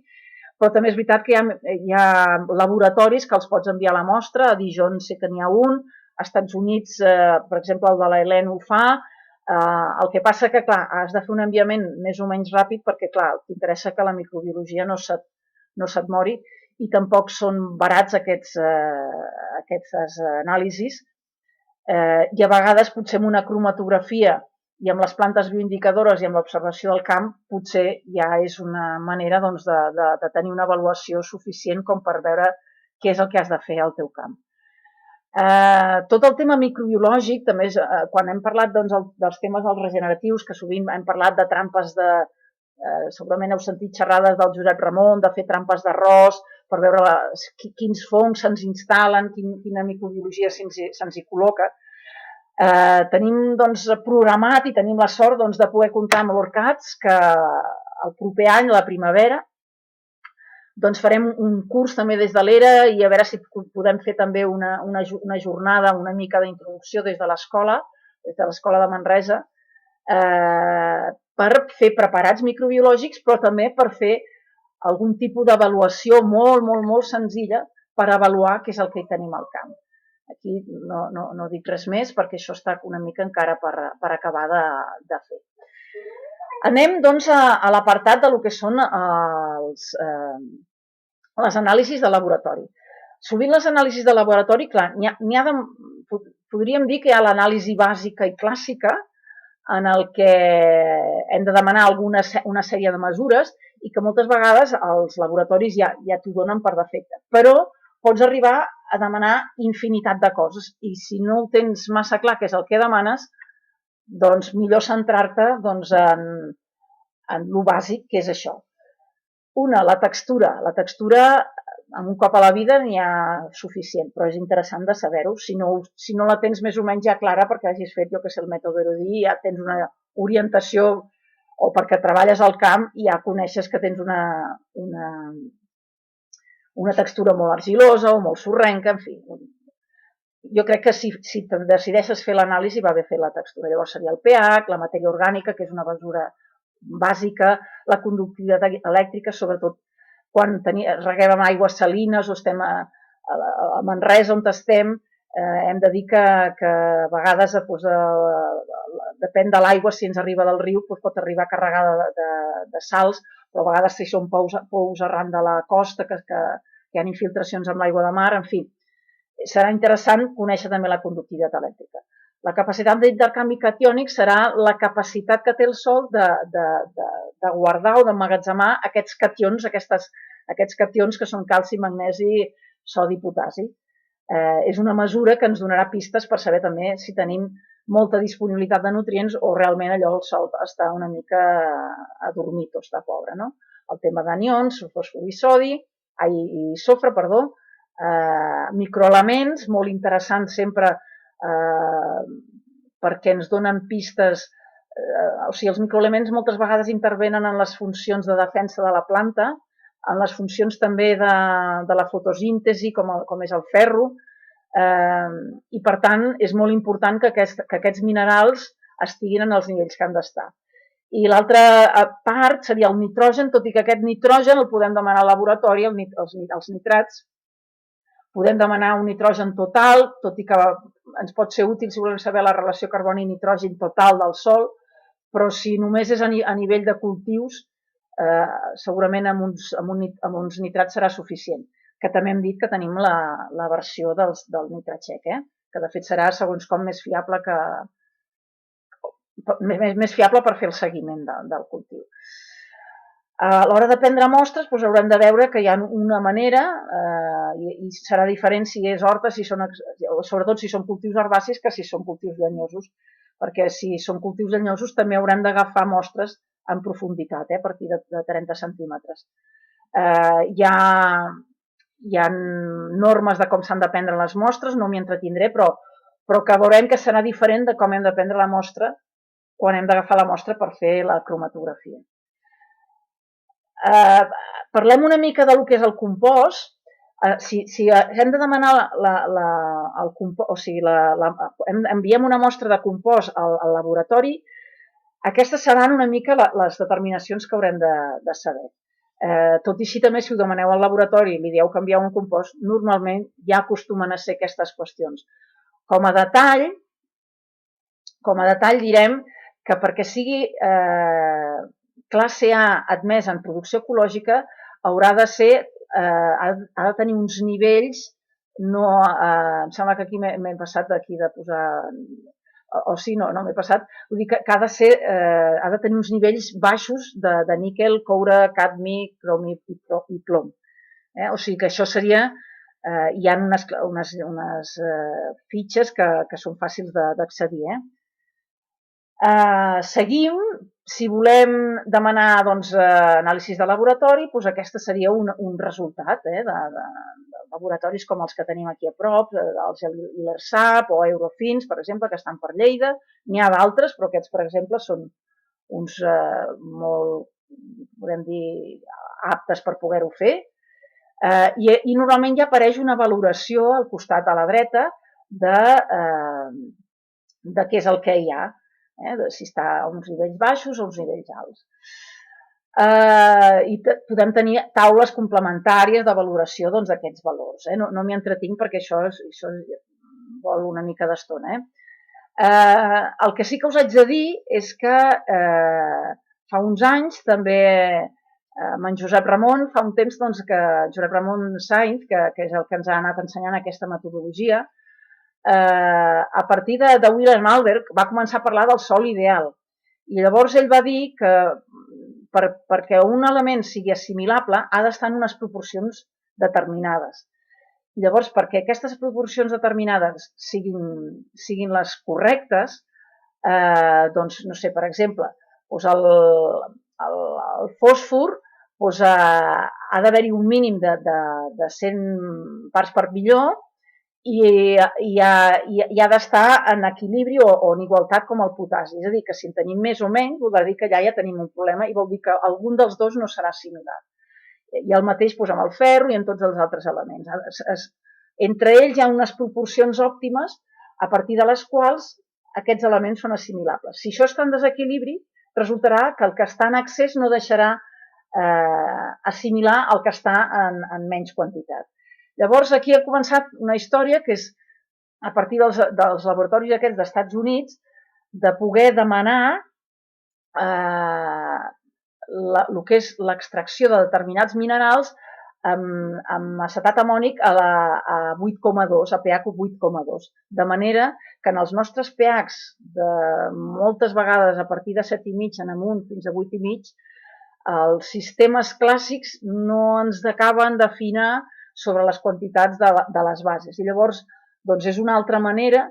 però també és veritat que hi ha laboratoris que els pots enviar a la mostra. A Dijon sé que n'hi ha un, als Estats Units, per exemple, el de l'Helen ho fa. El que passa que, clar, has de fer un enviament més o menys ràpid perquè, clar, t'interessa que la microbiologia no se't mori, i tampoc són barats aquestes anàlisis. I a vegades potser amb una cromatografia i amb les plantes bioindicadores i amb l'observació del camp potser ja és una manera de tenir una avaluació suficient com per veure què és el que has de fer al teu camp. Tot el tema microbiològic, també quan hem parlat dels temes dels regeneratius, que sovint hem parlat de trampes segurament heu sentit xerrades del Josep Ramon, de fer trampes d'arròs per veure quins fongs se'ns instal·len, quina microbiologia se'ns hi col·loca. Tenim programat i tenim la sort de poder comptar amb l'ORCADS, que el proper any, a la primavera, farem un curs també des de l'ERA i a veure si podem fer també una jornada una mica d'introducció des de l'escola de Manresa, per fer preparats microbiològics, però també per fer algun tipus d'avaluació molt, molt, molt senzilla per avaluar què és el que tenim al camp. Aquí no dic res més perquè això està una mica encara per acabar de fer. Anem, a l'apartat del que són les anàlisis de laboratori. Sovint les anàlisis de laboratori, clar, podríem dir que hi ha l'anàlisi bàsica i clàssica, en el que hem de demanar una sèrie de mesures i que moltes vegades els laboratoris ja t'ho donen per defecte. Però pots arribar a demanar infinitat de coses i si no ho tens massa clar què és el que demanes, doncs millor centrar-te en lo bàsic, que és això. La textura. La textura, amb un cop a la vida n'hi ha suficient, però és interessant de saber-ho. Si no la tens més o menys ja clara perquè hagis fet, jo que sé, el mètode erudit, ja tens una orientació, o perquè treballes al camp i ja coneixes que tens una textura molt argilosa o molt sorrenca, en fi. Jo crec que si decideixes fer l'anàlisi va bé fer la textura. Llavors seria el pH, la matèria orgànica, que és una mesura bàsica, la conductivitat elèctrica, sobretot quan reguem amb aigües salines o estem a Manresa on estem, hem de dir que a vegades depèn de l'aigua, si ens arriba del riu pot arribar carregada de sals, però a vegades si són pous arran de la costa, que hi ha infiltracions amb l'aigua de mar, en fi, serà interessant conèixer també la conductivitat elèctrica. La capacitat d'intercanvi catiònic serà la capacitat que té el sòl de guardar o d'emmagatzemar aquests cations, aquests cations que són calci, magnesi, sodi i potasi. És una mesura que ens donarà pistes per saber també si tenim molta disponibilitat de nutrients o realment allò el sòl està una mica adormit o està pobre. El tema d'anions, fòsfor i sodi, i sofre, perdó, microelements, molt interessants sempre perquè ens donen pistes, o sigui, els microelements moltes vegades intervenen en les funcions de defensa de la planta, en les funcions també de la fotosíntesi, com és el ferro, I per tant és molt important que aquests minerals estiguin en els nivells que han d'estar. I l'altra part seria el nitrogen, tot i que aquest nitrogen el podem demanar al laboratori, els nitrats, podem demanar un nitrogen total, tot i que ens pot ser útil si volem saber la relació carboni-nitrogen total del sòl, però si només és a nivell de cultius, segurament amb uns nitrats serà suficient. Que també hem dit que tenim la versió del nitrat txec, que de fet serà segons com més fiable per fer el seguiment del cultiu. A l'hora de prendre mostres haurem de veure que hi ha una manera, i serà diferent si és horta, sobretot si són cultius herbacis que si són cultius llenyosos, perquè si són cultius llenyosos també haurem d'agafar mostres en profunditat, a partir de 30 centímetres. Hi ha normes de com s'han de prendre les mostres, no m'hi entretindré, però que veurem que serà diferent de com hem de prendre la mostra quan hem d'agafar la mostra per fer la cromatografia. Parlem una mica del que és el compost. Si hem de demanar el compost, o sigui, enviem una mostra de compost al laboratori, aquestes seran una mica les determinacions que haurem de saber. Tot i així també, si ho demaneu al laboratori i li dieu que envieu un compost, normalment ja acostumen a ser aquestes qüestions. Com a detall direm que perquè sigui classe A admès en producció ecològica haurà de ser, ha de tenir uns nivells, em sembla que aquí m'he passat d'aquí de posar, o sí, no m'he passat, vull dir que ha de tenir uns nivells baixos de níquel, coure, cadmi, cromi i plom. O sigui que això seria, hi ha unes fitxes que són fàcils d'accedir. Seguim, si volem demanar anàlisis de laboratori, aquesta seria un resultat de laboratoris com els que tenim aquí a prop, els l'ERSAP o Eurofins, per exemple, que estan per Lleida. N'hi ha d'altres, però aquests, per exemple, són uns molt, podem dir, aptes per poder-ho fer. I normalment ja apareix una valoració al costat a la dreta de què és el que hi ha. Si està a uns nivells baixos o uns nivells alts. I podem tenir taules complementàries de valoració d'aquests valors. No m'hi entretinc perquè això vol una mica d'estona. El que sí que us haig de dir és que fa uns anys també amb en Josep Ramon, fa un temps que Josep Ramon Sainz, que és el que ens ha anat ensenyant aquesta metodologia, a partir de Wilhelm Alberg va començar a parlar del sòl ideal. I llavors ell va dir que perquè un element sigui assimilable ha d'estar en unes proporcions determinades. I llavors, perquè aquestes proporcions determinades siguin les correctes, no sé, per exemple, el fòsfor ha d'haver-hi un mínim de 100 parts per milió i ha d'estar en equilibri o en igualtat com el potassi. És a dir, que si en tenim més o menys, vol dir que allà ja tenim un problema i vol dir que algun dels dos no serà similar. I el mateix amb el ferro i en tots els altres elements. Entre ells hi ha unes proporcions òptimes a partir de les quals aquests elements són assimilables. Si això està en desequilibri, resultarà que el que està en excés no deixarà assimilar el que està en menys quantitat. Llavors, aquí ha començat una història que és, a partir dels laboratoris aquests dels Estats Units, de poder demanar el que és l'extracció de determinats minerals amb acetat amònic a 8,2, a pH 8,2. De manera que en els nostres pHs, moltes vegades a partir de 7,5 en amunt fins a 8,5, els sistemes clàssics no ens acaben d'afinar sobre les quantitats de les bases. I llavors, és una altra manera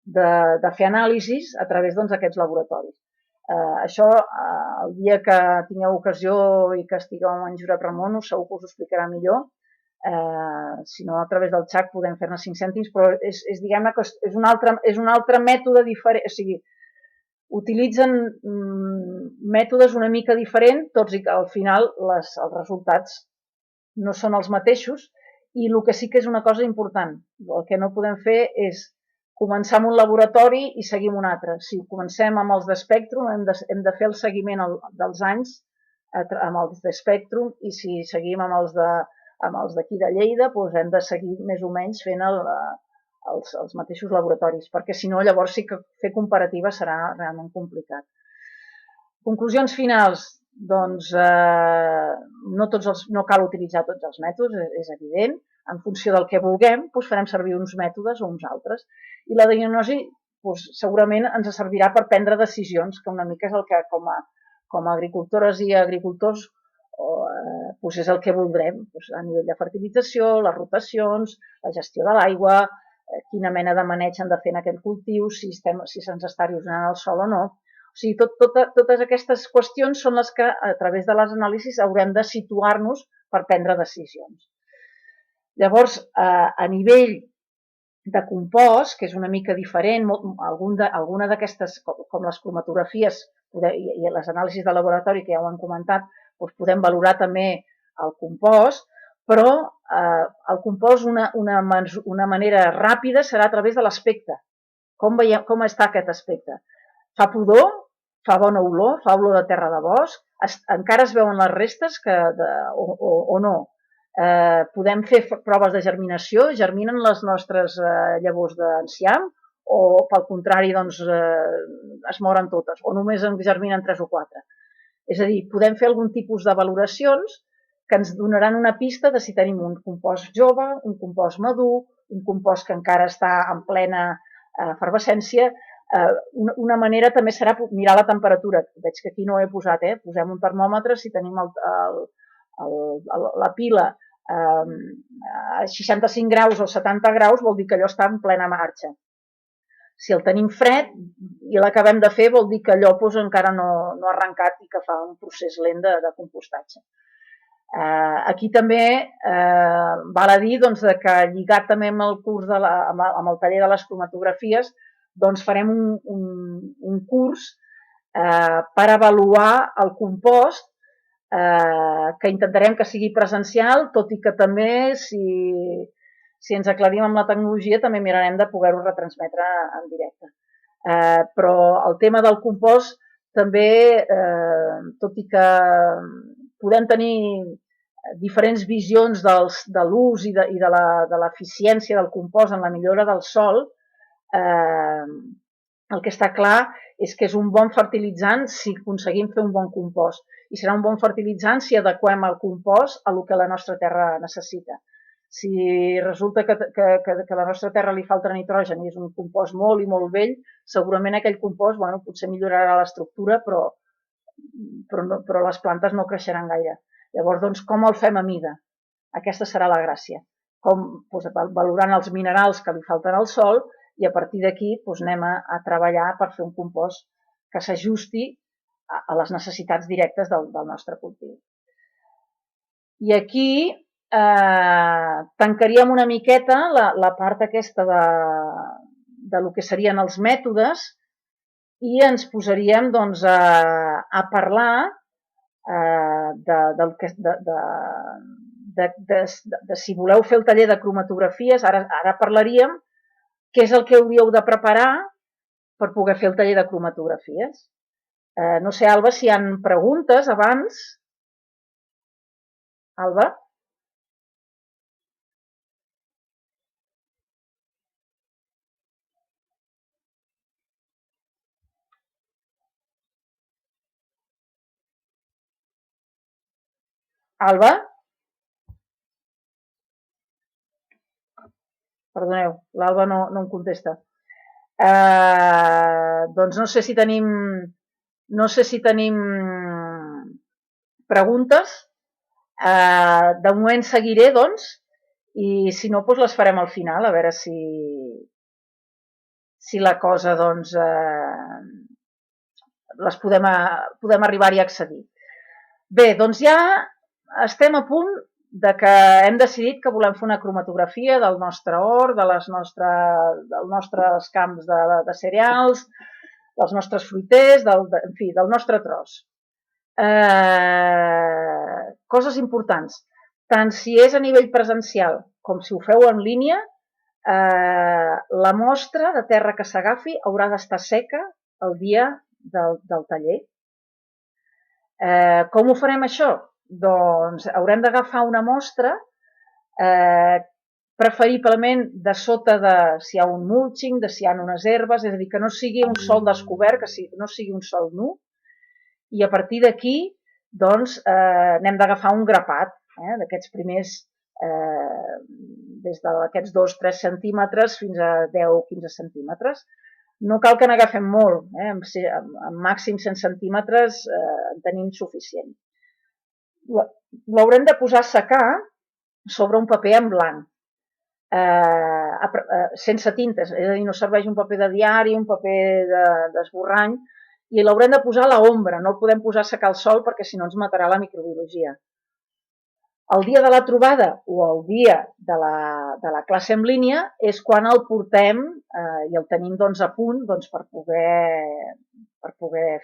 de fer anàlisis a través d'aquests laboratoris. Això, el dia que tingueu ocasió i que estigueu amb en Josep Ramon, segur que us ho explicarà millor. Si no, a través del xat podem fer-ne 5 cèntims, però diguem-ne que és un altre mètode diferent. O sigui, utilitzen mètodes una mica diferents, tots i que al final els resultats no són els mateixos I el que sí que és una cosa important, el que no podem fer és començar amb un laboratori i seguir amb un altre. Si comencem amb els d'Spectrum, hem de fer el seguiment dels anys amb els d'Spectrum, i si seguim amb els d'aquí de Lleida, doncs hem de seguir més o menys fent els mateixos laboratoris, perquè si no llavors sí que fer comparativa serà realment complicat. Conclusions finals, doncs no cal utilitzar tots els mètodes, és evident. En funció del que vulguem, doncs farem servir uns mètodes o uns altres. I la diagnosi doncs, segurament ens servirà per prendre decisions, que una mica és el que com a agricultores i agricultors doncs és el que voldrem, doncs a nivell de fertilització, les rotacions, la gestió de l'aigua, quina mena de maneig han de fer en aquell cultiu, si se'ns està erosionant el sol o no. O sigui, totes aquestes qüestions són les que, a través de les anàlisis, haurem de situar-nos per prendre decisions. Llavors, a nivell de compost, que és una mica diferent, alguna d'aquestes, com les cromatografies i les anàlisis de laboratori, que ja ho hem comentat, doncs podem valorar també el compost, però el compost, una manera ràpida, serà a través de l'aspecte. Com està aquest aspecte? Fa pudor, fa bona olor, fa olor de terra de bosc, encara es veuen les restes o no. Podem fer proves de germinació, germinen les nostres llavors d'enciam o pel contrari doncs, es moren totes o només en germinen 3 o 4. És a dir, podem fer algun tipus de valoracions que ens donaran una pista de si tenim un compost jove, un compost madur, un compost que encara està en plena efervescència. Una manera també serà mirar la temperatura. Veig que aquí no he posat, posem un termòmetre, si tenim la pila a 65 graus o 70 graus vol dir que allò està en plena marxa. Si el tenim fred i l'acabem de fer vol dir que allò encara no ha arrencat i que fa un procés lent de compostatge. Aquí també val a dir que lligat també amb el curs amb el taller de les cromatografies, doncs farem un curs per avaluar el compost, que intentarem que sigui presencial, tot i que també, si ens aclarim amb la tecnologia, també mirarem de poder-ho retransmetre en directe. Però el tema del compost també, tot i que podem tenir diferents visions de l'ús i de l'eficiència del compost en la millora del sòl, el que està clar és que és un bon fertilitzant si aconseguim fer un bon compost, i serà un bon fertilitzant si adequem el compost a el que la nostra terra necessita. Si resulta que a la nostra terra li falta nitrogen i és un compost molt i molt vell, segurament aquell compost potser millorarà l'estructura, però les plantes no creixeran gaire. Llavors, doncs, com el fem a mida? Aquesta serà la gràcia. Valorant els minerals que li falten al sòl, i a partir d'aquí anem a treballar per fer un compost que s'ajusti a les necessitats directes del nostre cultiu. I aquí tancaríem una miqueta la part aquesta de lo que serien els mètodes i ens posaríem a parlar de si voleu fer el taller de cromatografies, ara parlaríem què és el que hauríeu de preparar per poder fer el taller de cromatografies. No sé, Alba, si hi ha preguntes abans. Alba? Alba? Perdoneu, l'Alba no em contesta. Doncs no sé si tenim preguntes. De moment seguiré, doncs, i si no, les farem al final, a veure si la cosa, doncs, les podem arribar-hi a accedir. Bé, doncs ja estem a punt de que hem decidit que volem fer una cromatografia del nostre hort, dels nostres camps de cereals, dels nostres fruiters, en fi, del nostre tros. Coses importants. Tant si és a nivell presencial com si ho feu en línia, la mostra de terra que s'agafi haurà d'estar seca el dia del taller. Com ho farem això? Doncs haurem d'agafar una mostra, preferiblement de sota de si hi ha un mulching, de si hi ha unes herbes, és a dir, que no sigui un sòl descobert, que no sigui un sòl nu, i a partir d'aquí doncs, n'hem d'agafar un grapat, d'aquests primers, des d'aquests 2-3 centímetres fins a 10-15 centímetres. No cal que n'agafem molt, amb màxim 100 centímetres en tenim suficient. L'haurem de posar a secar sobre un paper en blanc, sense tintes, és a dir, no serveix un paper de diari, un paper d'esborrany, i l'haurem de posar a l'ombra, no el podem posar a secar al sol perquè si no ens matarà la microbiologia. El dia de la trobada o el dia de la classe en línia és quan el portem i el tenim doncs, a punt doncs, per poder...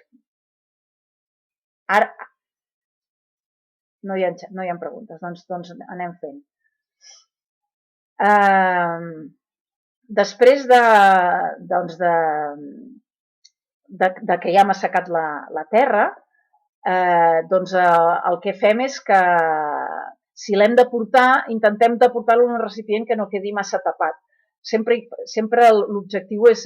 Ara no hi ha preguntes, doncs anem fent. Després de que ja hem assecat la terra, doncs el que fem és que si l'hem de portar, intentem de portar-lo en un recipient que no quedi massa tapat. Sempre l'objectiu és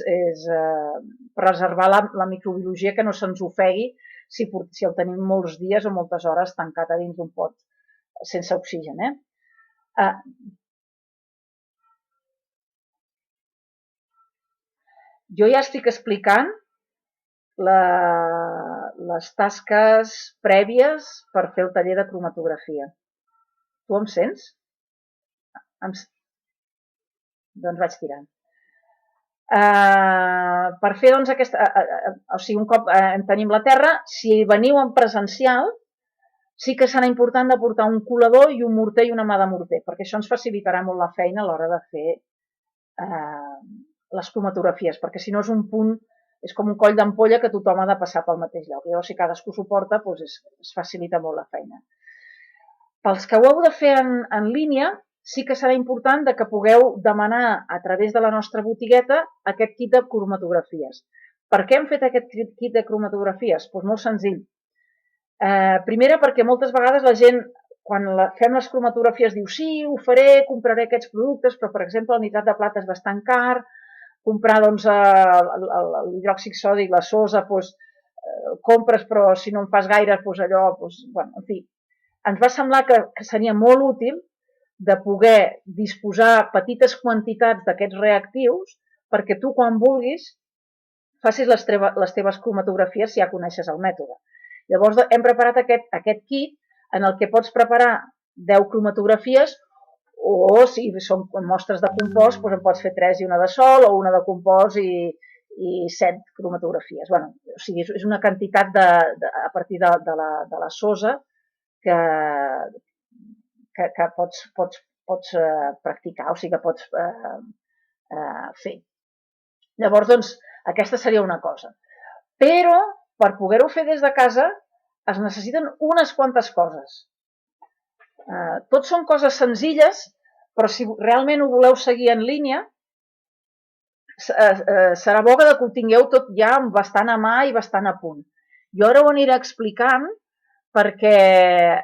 preservar la microbiologia, que no se'ns ofegui si el tenim molts dies o moltes hores tancat a dins d'un pot sense oxigen. Jo ja estic explicant les tasques prèvies per fer el taller de cromatografia. Tu em sents? Doncs vaig tirant. Per fer doncs aquesta... O sigui, un cop tenim la terra, si veniu en presencial, sí que serà important de portar un colador i un morter i una mà de morter, perquè això ens facilitarà molt la feina a l'hora de fer les cromatografies, perquè si no és un punt, és com un coll d'ampolla que tothom ha de passar pel mateix lloc. Llavors, si cadascú s'ho porta, doncs es facilita molt la feina. Pels que ho heu de fer en línia, sí que serà important que pugueu demanar a través de la nostra botigueta aquest kit de cromatografies. Per què hem fet aquest kit de cromatografies? Doncs molt senzill. Primera, perquè moltes vegades la gent, quan fem les cromatografies, diu sí, ho faré, compraré aquests productes, però, per exemple, el nitrat de plata és bastant car, comprar doncs, l'hidròxid sòdic, la sosa, doncs, compres, però si no en fas gaire, doncs allò, doncs, bueno, en fi. Ens va semblar que seria molt útil de poder disposar petites quantitats d'aquests reactius perquè tu, quan vulguis, facis les teves cromatografies si ja coneixes el mètode. Llavors, hem preparat aquest kit en el que pots preparar 10 cromatografies o si són mostres de compost, doncs en pots fer 3 i una de sol o una de compost i 7 cromatografies. Bueno, o sigui, és una quantitat a partir de la sosa que pots practicar, o sigui que pots fer. Llavors, doncs, aquesta seria una cosa. Però, per poder-ho fer des de casa, es necessiten unes quantes coses. Tot són coses senzilles, però si realment ho voleu seguir en línia, serà bo que ho tingueu tot ja bastant a mà i bastant a punt. Jo ara ho aniré explicant perquè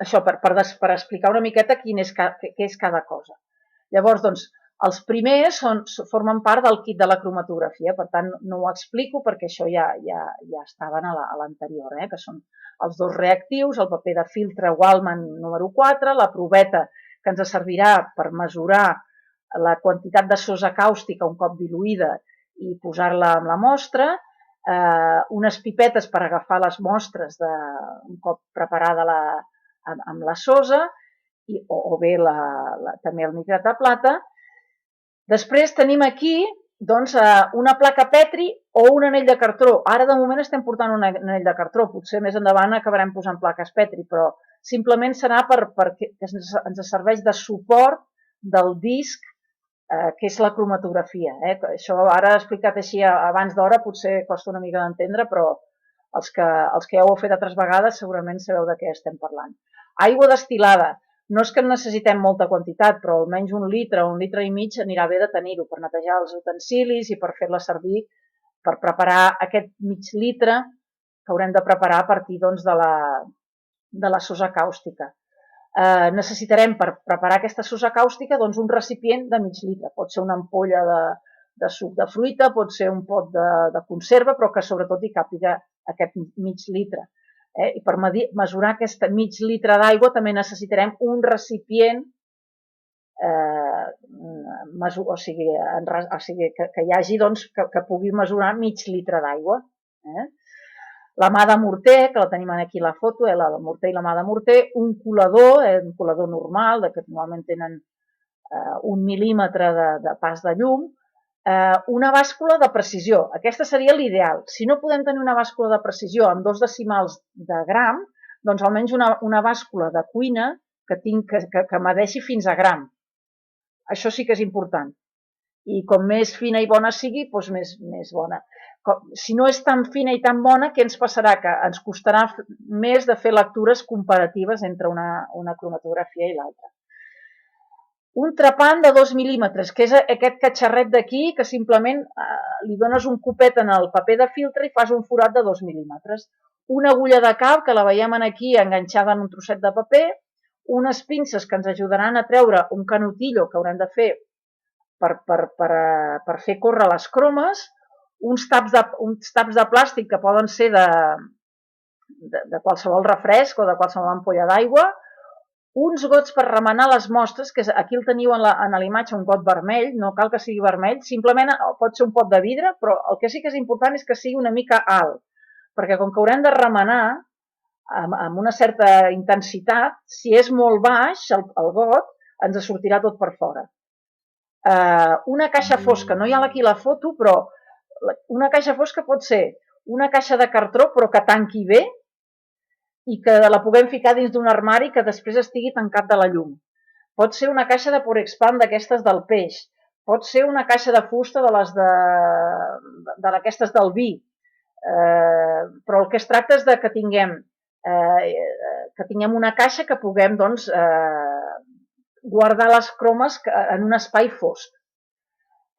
això, per explicar una miqueta què és cada cosa. Llavors, doncs, els primers formen part del kit de la cromatografia, per tant, no ho explico perquè això ja estaven a l'anterior, que són els 2 reactius, el paper de filtre Wallman número 4, la proveta que ens servirà per mesurar la quantitat de sosa càustica un cop diluïda i posar-la amb la mostra, unes pipetes per agafar les mostres un cop preparada amb la sosa o bé també el nitrat de plata. Després tenim aquí doncs, una placa Petri o un anell de cartró. Ara, de moment, estem portant un anell de cartró. Potser més endavant acabarem posant plaques Petri, però simplement serà perquè ens serveix de suport del disc que és la cromatografia. Això ara explicat així abans d'hora potser costa una mica d'entendre, però els que ja ho heu fet altres vegades segurament sabeu de què estem parlant. Aigua destil·lada. No és que necessitem molta quantitat, però almenys 1 litre o 1 litre i mig anirà bé de tenir-ho per netejar els utensilis i per fer-la servir per preparar aquest mig litre que haurem de preparar a partir doncs, de la sosa càustica. Necessitarem per preparar aquesta sosa càustica doncs, un recipient de mig litre. Pot ser una ampolla de suc de fruita, pot ser un pot de conserva, però que sobretot hi càpiga aquest mig litre. I per mesurar aquest mig litre d'aigua també necessitarem un recipient, o sigui que hi hagi doncs, que pugui mesurar mig litre d'aigua. La mà de morter, que la tenim aquí a la foto, la de morter i la mà de morter, un colador normal, que normalment tenen 1 mil·límetre de pas de llum, una bàscula de precisió. Aquesta seria l'ideal. Si no podem tenir una bàscula de precisió amb 2 decimals de gram, doncs almenys una bàscula de cuina que medeixi fins a gram. Això sí que és important. I com més fina i bona sigui, doncs més bona. Si no és tan fina i tan bona, què ens passarà? Que ens costarà més de fer lectures comparatives entre una cromatografia i l'altra. Un trepant de 2 mil·límetres, que és aquest catxarret d'aquí, que simplement li dones un copet en el paper de filtre i fas un forat de 2 mil·límetres. Una agulla de cap, que la veiem aquí enganxada en un trosset de paper, unes pinces que ens ajudaran a treure un canutillo que haurem de fer per fer córrer les cromes, uns taps de plàstic que poden ser de qualsevol refresc o de qualsevol ampolla d'aigua, uns gots per remenar les mostres, que aquí el teniu en la imatge, un got vermell, no cal que sigui vermell, simplement pot ser un pot de vidre, però el que sí que és important és que sigui una mica alt, perquè com que haurem de remenar amb una certa intensitat, si és molt baix el got, ens sortirà tot per fora. Una caixa fosca, no hi ha aquí la foto, però una caixa fosca pot ser una caixa de cartró però que tanqui bé i que la puguem ficar dins d'un armari que després estigui tancat de la llum. Pot ser una caixa de Porexpan d'aquestes del peix, pot ser una caixa de fusta d'aquestes del vi, però el que es tracta és que tinguem una caixa que puguem doncs, guardar les cromes en un espai fosc.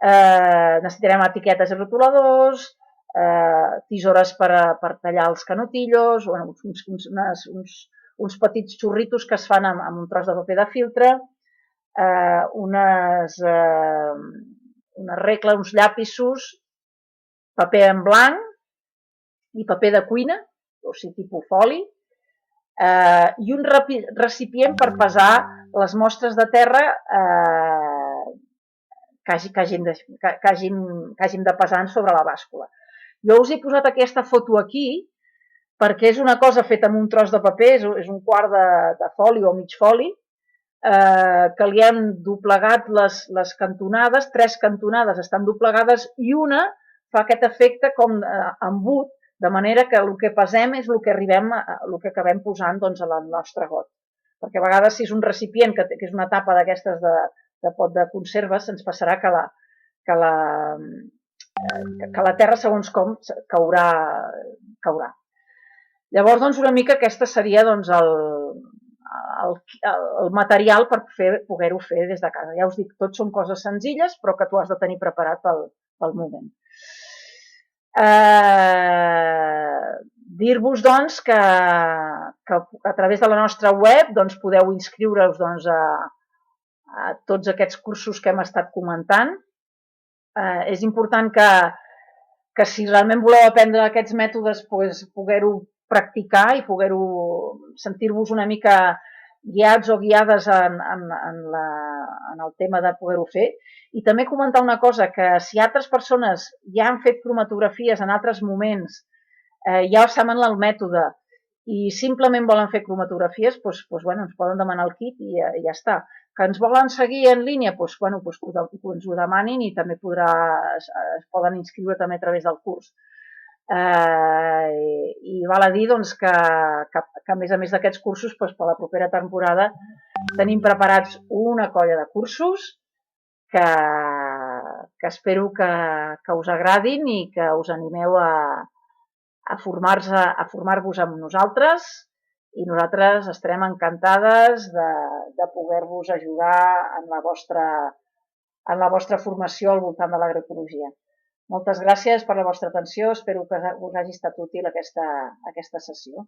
Necessitarem etiquetes i rotuladors, tisores per tallar els canutillos, uns petits xorritos que es fan amb un tros de paper de filtre, unes regles, uns llapisos, paper en blanc i paper de cuina, o sigui, tipus foli, i un recipient per pesar les mostres de terra que hàgim de pesar sobre la bàscula. Jo us he posat aquesta foto aquí perquè és una cosa feta amb un tros de paper, és un quart de foli o mig foli, que li hem doblegat les cantonades, 3 cantonades estan doblegades i una fa aquest efecte com embut, de manera que el que pesem és el que acabem posant doncs, a la nostra got. Perquè a vegades si és un recipient que és una tapa d'aquestes de pot de conserves, ens passarà que la terra segons com caurà. Llavors, doncs, una mica aquesta seria doncs, el material per poder-ho fer des de casa. Ja us dic, tot són coses senzilles, però que tu has de tenir preparat pel moment. Dir-vos, doncs, que a través de la nostra web doncs, podeu inscriure-us doncs, a tots aquests cursos que hem estat comentant. És important que si realment voleu aprendre aquests mètodes, doncs, poder-ho practicar i poder-ho sentir-vos una mica guiats o guiades en el tema de poder-ho fer. I també comentar una cosa, que si altres persones ja han fet cromatografies en altres moments, ja saben el mètode i simplement volen fer cromatografies, doncs, ens poden demanar el kit i ja està. Que ens volen seguir en línia, doncs, ens ho demanin i també es poden inscriure també a través del curs. I val a dir doncs, que a més d'aquests cursos, doncs, per la propera temporada tenim preparats una colla de cursos que espero que us agradin i que us animeu a formar-vos amb nosaltres i nosaltres estarem encantades de poder-vos ajudar en la vostra formació al voltant de l'agroecologia. Moltes gràcies per la vostra atenció, espero que us hagi estat útil aquesta sessió.